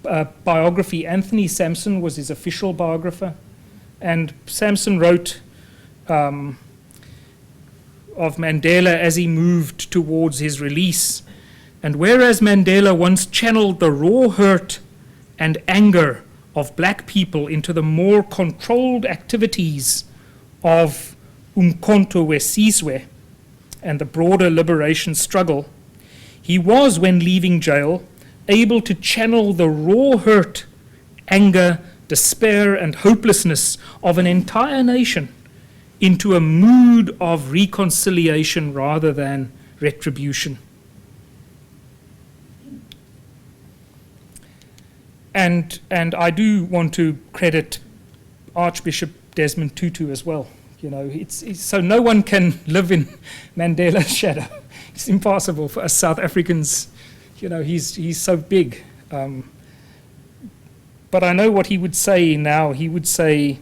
biography. Anthony Sampson was his official biographer, and Sampson wrote of Mandela as he moved towards his release. And whereas Mandela once channeled the raw hurt and anger of black people into the more controlled activities of Umkhonto we Sizwe and the broader liberation struggle, he was, when leaving jail, able to channel the raw hurt, anger, despair, and hopelessness of an entire nation into a mood of reconciliation rather than retribution. And I do want to credit Archbishop Desmond Tutu as well. You know, it's so no one can live in Mandela's shadow. It's impossible for us South Africans. You know, he's so big. But I know what he would say now. He would say,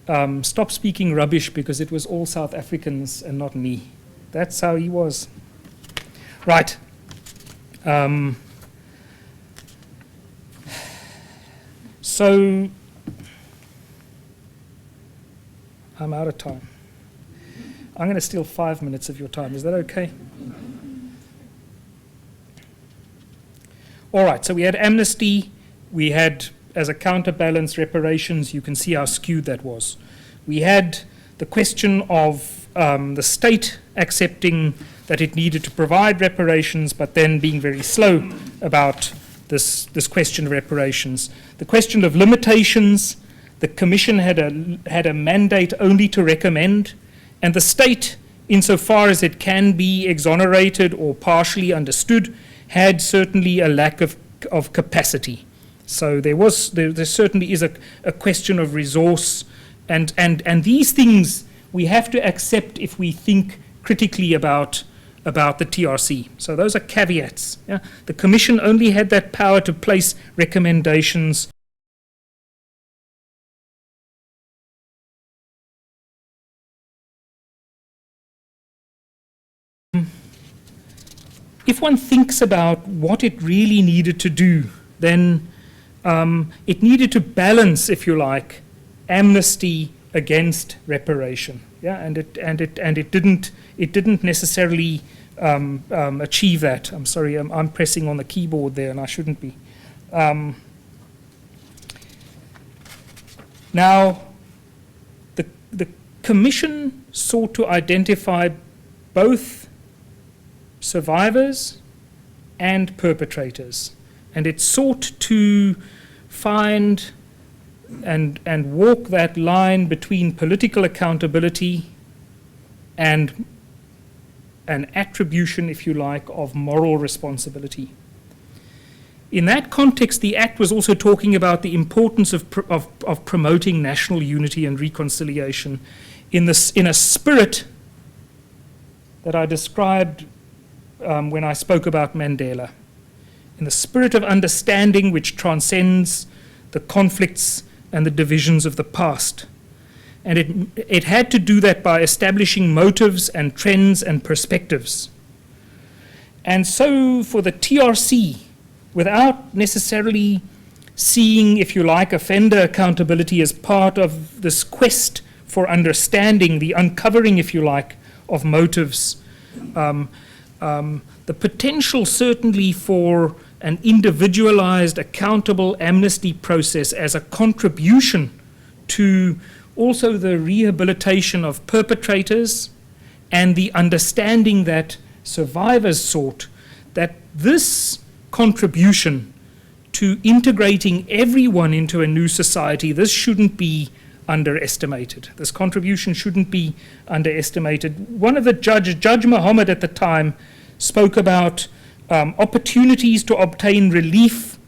stop speaking rubbish because it was all South Africans and not me. That's how he was. Right. So I'm out of time. I'm going to steal 5 minutes of your time. Is that okay? All right, so we had amnesty. We had, as a counterbalance, reparations. You can see how skewed that was. We had the question of the state accepting that it needed to provide reparations, but then being very slow about this question of reparations. The question of limitations. The Commission had a mandate only to recommend, and the state, insofar as it can be exonerated or partially understood, had certainly a lack of capacity. So there certainly is a question of resource, and these things we have to accept if we think critically about the TRC. So those are caveats. Yeah? The Commission only had that power to place recommendations. If one thinks about what it really needed to do, then it needed to balance, if you like, amnesty against reparation. Yeah, and it didn't necessarily achieve that. I'm sorry, I'm pressing on the keyboard there, and I shouldn't be. Now, the Commission sought to identify both survivors and perpetrators, and it sought to find and walk that line between political accountability and an attribution, if you like, of moral responsibility. In that context, the Act was also talking about the importance of promoting national unity and reconciliation in a spirit that I described when I spoke about Mandela, in the spirit of understanding which transcends the conflicts and the divisions of the past. And it had to do that by establishing motives and trends and perspectives. And so for the TRC, without necessarily seeing, if you like, offender accountability as part of this quest for understanding, the uncovering, if you like, of motives, the potential certainly for an individualized, accountable amnesty process as a contribution to also the rehabilitation of perpetrators and the understanding that survivors sought, that this contribution to integrating everyone into a new society, this shouldn't be underestimated. This contribution shouldn't be underestimated. One of the Judge Muhammad at the time, spoke about opportunities to obtain relief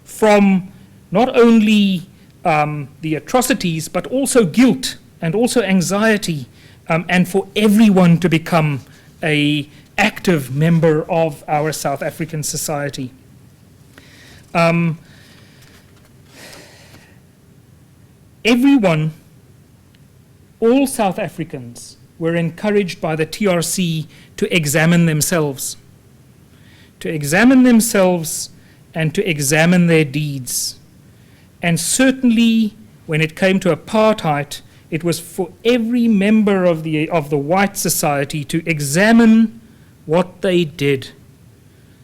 from not only the atrocities, but also guilt and also anxiety, and for everyone to become an active member of our South African society. Everyone, all South Africans, were encouraged by the TRC to examine themselves and to examine their deeds. And certainly, when it came to apartheid, it was for every member of the white society to examine what they did.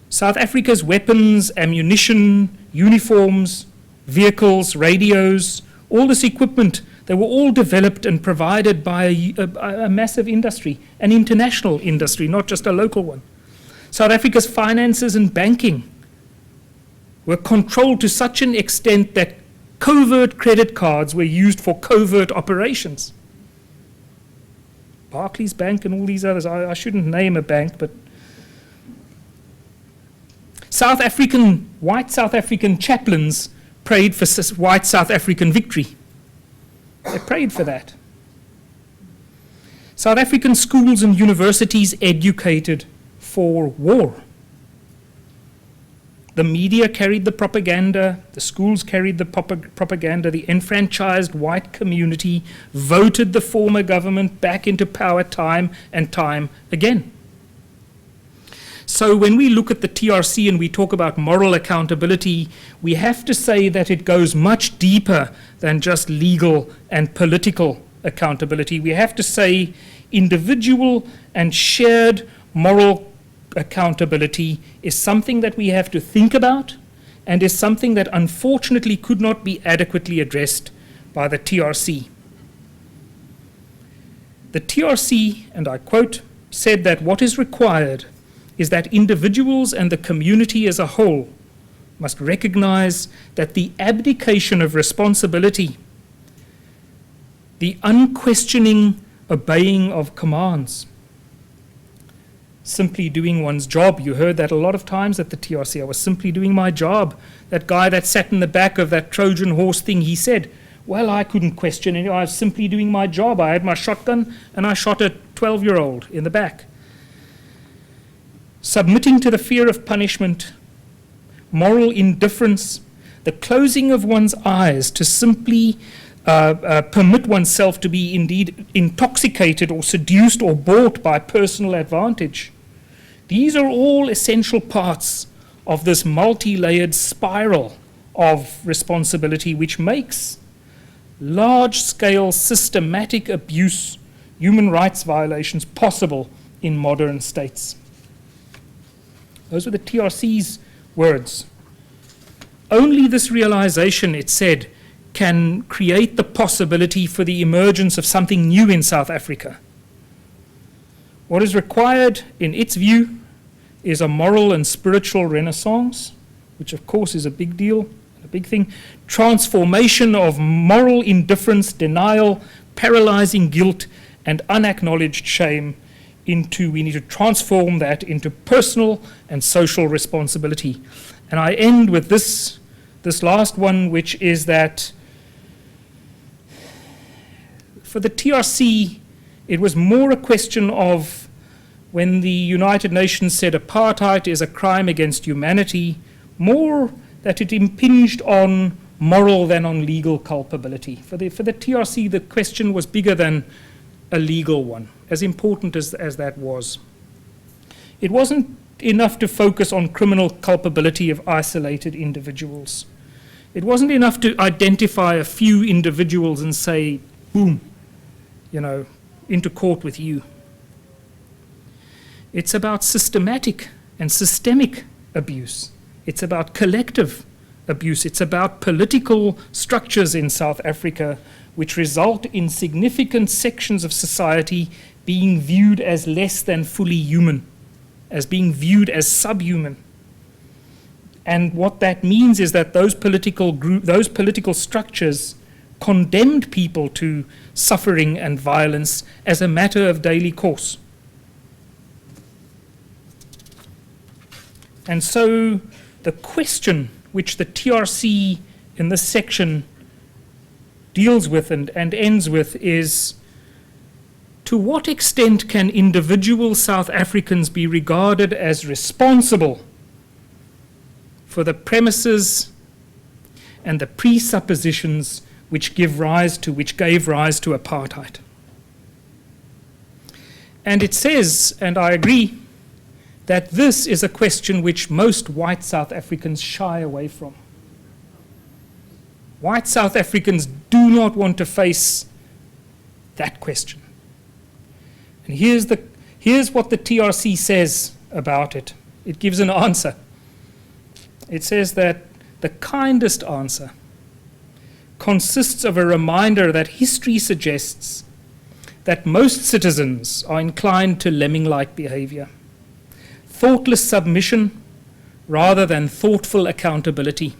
South Africa's weapons, ammunition, uniforms, vehicles, radios, all this equipment, they were all developed and provided by a massive industry, an international industry, not just a local one. South Africa's finances and banking were controlled to such an extent that covert credit cards were used for covert operations. Barclays Bank and all these others, I shouldn't name a bank, but white South African chaplains prayed for white South African victory. They prayed for that. South African schools and universities educated for war. The media carried the propaganda, the schools carried the propaganda, the enfranchised white community voted the former government back into power time and time again. So when we look at the TRC and we talk about moral accountability, we have to say that it goes much deeper than just legal and political accountability. We have to say individual and shared moral accountability is something that we have to think about and is something that unfortunately could not be adequately addressed by the TRC. The TRC, and I quote, said that what is required is that individuals and the community as a whole must recognize that the abdication of responsibility, the unquestioning obeying of commands, simply doing one's job. You heard that a lot of times at the TRC. I was simply doing my job. That guy that sat in the back of that Trojan horse thing, he said, well, I couldn't question it. I was simply doing my job. I had my shotgun and I shot a 12-year-old in the back. Submitting to the fear of punishment, moral indifference, the closing of one's eyes to simply permit oneself to be indeed intoxicated or seduced or bought by personal advantage. These are all essential parts of this multi-layered spiral of responsibility which makes large-scale systematic abuse, human rights violations possible in modern states. Those were the TRC's words. Only this realization, it said, can create the possibility for the emergence of something new in South Africa. What is required, in its view, is a moral and spiritual renaissance, which of course is a big deal, a big thing. Transformation of moral indifference, denial, paralyzing guilt, and unacknowledged shame we need to transform that into personal and social responsibility. And I end with this last one, which is that for the TRC, it was more a question of when the United Nations said apartheid is a crime against humanity, more that it impinged on moral than on legal culpability. For the TRC, the question was bigger than a legal one, as important as that was. It wasn't enough to focus on criminal culpability of isolated individuals. It wasn't enough to identify a few individuals and say, boom, into court with you. It's about systematic and systemic abuse. It's about collective abuse. It's about political structures in South Africa which result in significant sections of society being viewed as less than fully human, as being viewed as subhuman. And what that means is that those political structures condemned people to suffering and violence as a matter of daily course. And so the question which the TRC in this section deals with and ends with is, to what extent can individual South Africans be regarded as responsible for the premises and the presuppositions which gave rise to apartheid? And it says, and I agree, that this is a question which most white South Africans shy away from. White South Africans do not want to face that question. And here's what the TRC says about it. It gives an answer. It says that the kindest answer consists of a reminder that history suggests that most citizens are inclined to lemming-like behavior, thoughtless submission rather than thoughtful accountability.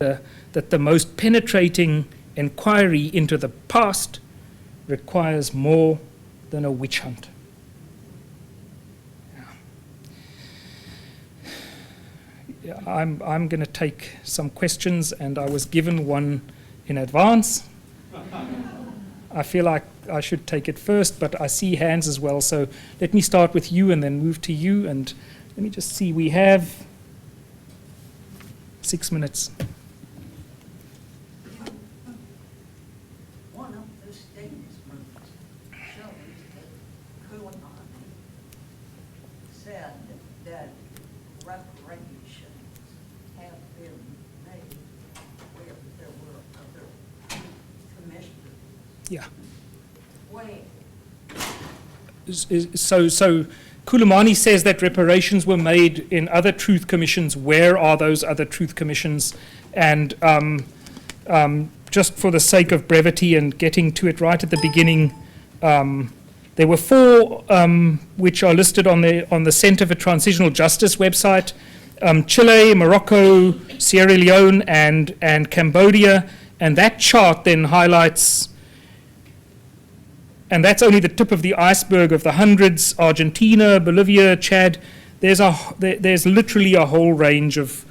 That the most penetrating inquiry into the past requires more than a witch hunt. Yeah. I'm going to take some questions, and I was given one in advance. I feel like I should take it first, but I see hands as well, so let me start with you and then move to you, and let me just see, we have 6 minutes. One of the statements shows that Culminating said that reparations have been made where there were other commissioners. Yeah. Way. So Kulamani says that reparations were made in other truth commissions. Where are those other truth commissions? And just for the sake of brevity and getting to it right at the beginning, there were 4 which are listed on the Center for Transitional Justice website: Chile, Morocco, Sierra Leone, and Cambodia. And that chart then highlights. And that's only the tip of the iceberg of the hundreds: Argentina, Bolivia, Chad. There's literally a whole range of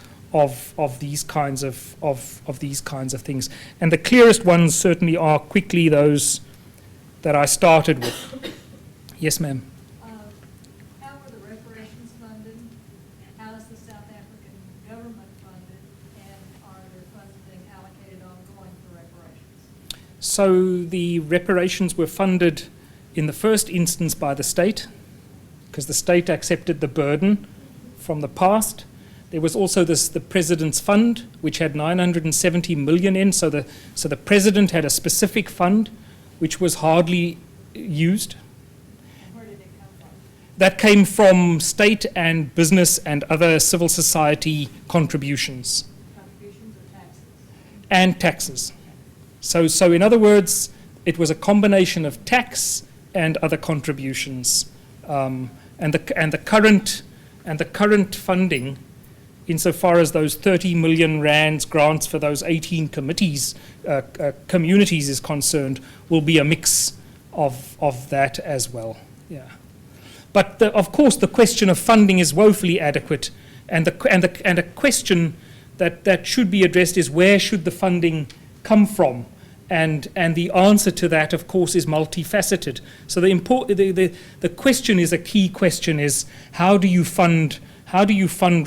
these kinds of these kinds of things. And the clearest ones certainly are quickly those that I started with. Yes, ma'am. How were the reparations funded? How is the South African government funded? And are there funds being allocated ongoing for reparations? So the reparations were funded in the first instance by the state, because the state accepted the burden from the past. There was also the President's Fund, which had 970 million in, so the President had a specific fund which was hardly used. And where did it come from? That came from state and business and other civil society contributions. Contributions or taxes? And taxes. So in other words, it was a combination of tax and other contributions. And the current funding, insofar as those 30 million rands grants for those 18 committees, communities is concerned, will be a mix of that as well. Yeah. But of course, the question of funding is woefully adequate, and a question that should be addressed is, where should the funding come from? And the answer to that, of course, is multifaceted. So the question is, a key question is, how do you fund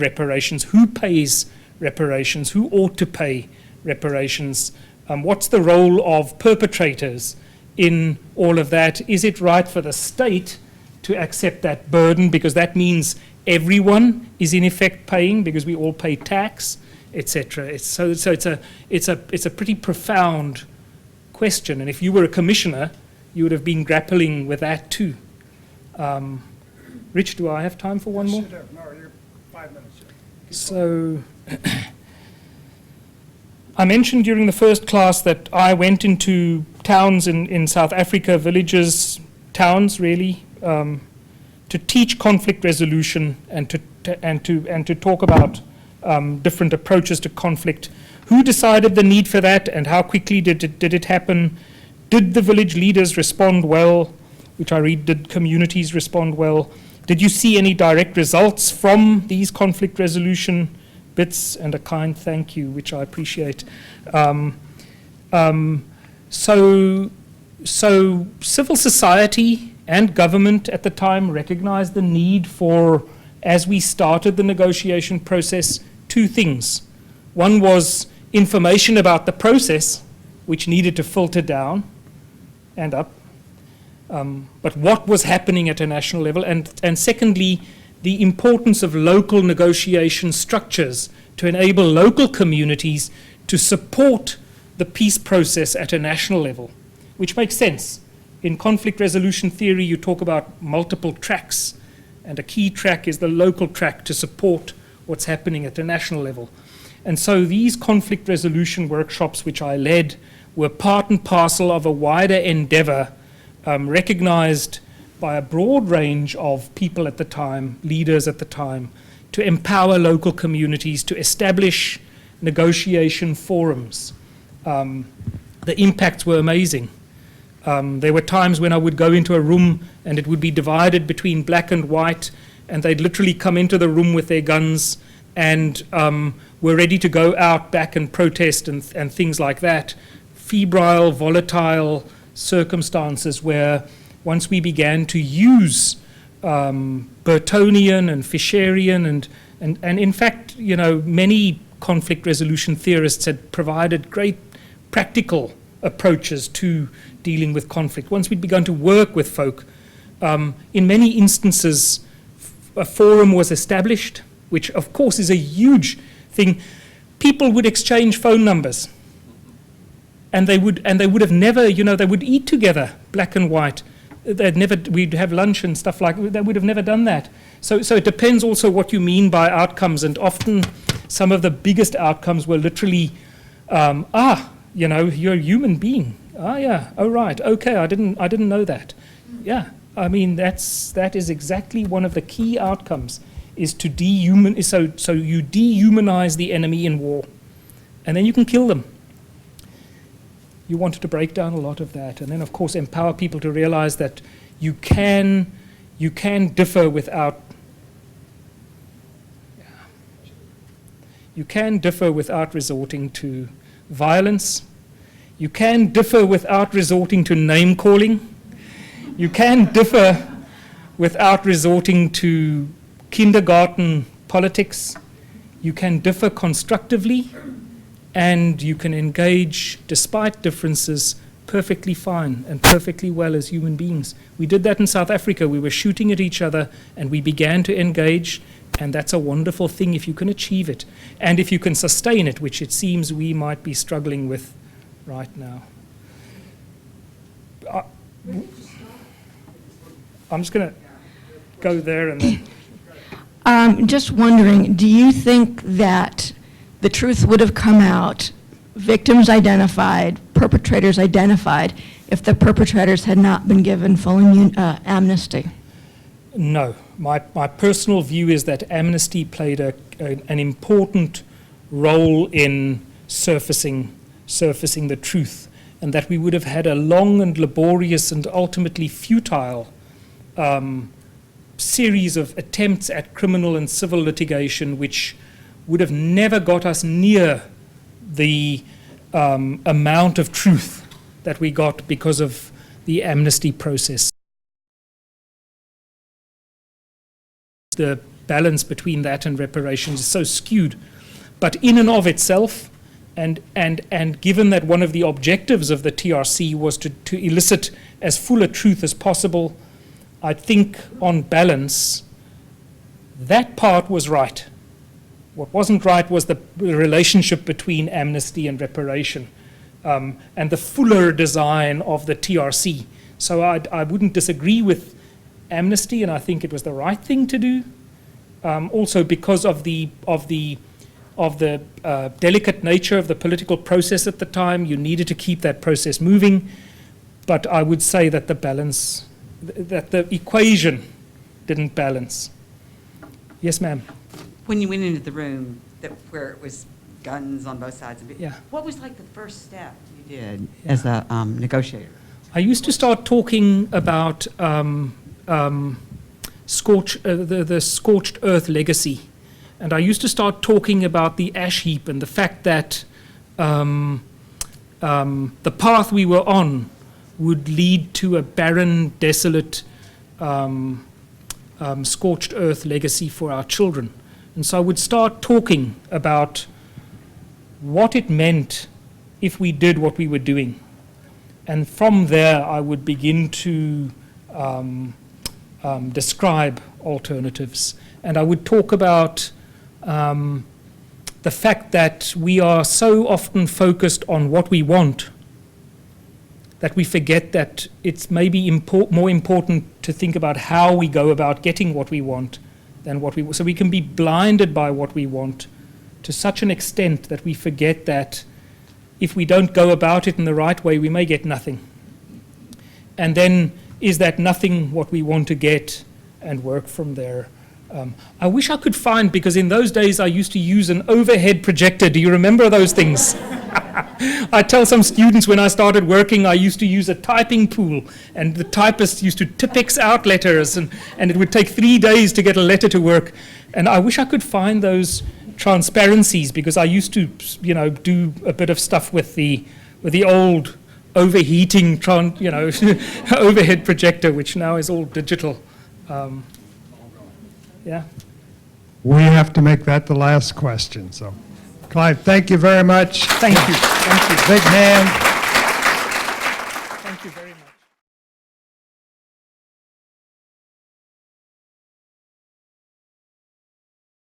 reparations? Who pays reparations? Who ought to pay reparations? What's the role of perpetrators in all of that? Is it right for the state to accept that burden, because that means everyone is in effect paying, because we all pay tax, etc. So it's a pretty profound question, and if you were a commissioner, you would have been grappling with that too. Rich, do I have time for one more? Yes, you do. No, you're 5 minutes. So I mentioned during the first class that I went into towns in South Africa, villages, towns really, to teach conflict resolution and to talk about different approaches to conflict. Who decided the need for that, and how quickly did it happen? Did the village leaders respond well? Which I read, did communities respond well? Did you see any direct results from these conflict resolution bits? And a kind thank you, which I appreciate. So civil society and government at the time recognized the need for, as we started the negotiation process, two things. One was information about the process, which needed to filter down and up. But what was happening at a national level, and secondly, the importance of local negotiation structures to enable local communities to support the peace process at a national level, which makes sense. In conflict resolution theory, you talk about multiple tracks, and a key track is the local track to support what's happening at the national level. And so these conflict resolution workshops, which I led, were part and parcel of a wider endeavor recognized by a broad range of people at the time, leaders at the time, to empower local communities, to establish negotiation forums. The impacts were amazing. There were times when I would go into a room and it would be divided between black and white, and they'd literally come into the room with their guns and were ready to go out back and protest and things like that. Febrile, volatile circumstances where once we began to use Burtonian and Fisherian and in fact, you know, many conflict resolution theorists had provided great practical approaches to dealing with conflict. Once we'd begun to work with folk, in many instances, a forum was established, which of course is a huge thing. People would exchange phone numbers, and they would have never, you know, they would eat together, black and white. We'd have lunch and stuff like that. They would have never done that. So it depends also what you mean by outcomes, and often some of the biggest outcomes were literally, you know, you're a human being. Ah, yeah. Oh, right. Okay. I didn't know that. Yeah. I mean, that is exactly one of the key outcomes, is to so you dehumanize the enemy in war, and then you can kill them. You wanted to break down a lot of that, and then of course empower people to realize that you can differ without resorting to violence. You can differ without resorting to name calling. You can differ without resorting to kindergarten politics. You can differ constructively, and you can engage, despite differences, perfectly fine and perfectly well as human beings. We did that in South Africa. We were shooting at each other, and we began to engage, and that's a wonderful thing if you can achieve it, and if you can sustain it, which it seems we might be struggling with right now. I'm just going to go there and then... Just wondering, do you think that the truth would have come out, victims identified, perpetrators identified, if the perpetrators had not been given full amnesty? No. My personal view is that amnesty played an important role in surfacing the truth, and that we would have had a long and laborious and ultimately futile series of attempts at criminal and civil litigation, which would have never got us near the amount of truth that we got because of the amnesty process. The balance between that and reparations is so skewed. But in and of itself, and given that one of the objectives of the TRC was to elicit as full a truth as possible, I think on balance, that part was right. What wasn't right was the relationship between amnesty and reparation, and the fuller design of the TRC. So I wouldn't disagree with amnesty, and I think it was the right thing to do. Also because of the delicate nature of the political process at the time, you needed to keep that process moving. But I would say that that the equation didn't balance. Yes, ma'am. When you went into the room where it was guns on both sides. Yeah. What was like the first step you did as a negotiator? I used to start talking about the scorched earth legacy. And I used to start talking about the ash heap and the fact that the path we were on would lead to a barren, desolate, scorched earth legacy for our children. And so I would start talking about what it meant if we did what we were doing. And from there, I would begin to describe alternatives. And I would talk about the fact that we are so often focused on what we want that we forget that it's maybe more important to think about how we go about getting what we want than what we. So we can be blinded by what we want to such an extent that we forget that if we don't go about it in the right way, we may get nothing. And then is that nothing what we want to get, and work from there. I wish I could find, because in those days I used to use an overhead projector. Do you remember those things? I tell some students when I started working, I used to use a typing pool, and the typist used to Tipex out letters, and it would take 3 days to get a letter to work. And I wish I could find those transparencies, because I used to, do a bit of stuff with the old overheating, overhead projector, which now is all digital. Yeah. We have to make that the last question, so. Clive, thank you very much. Thank you. Thank you. Big hand.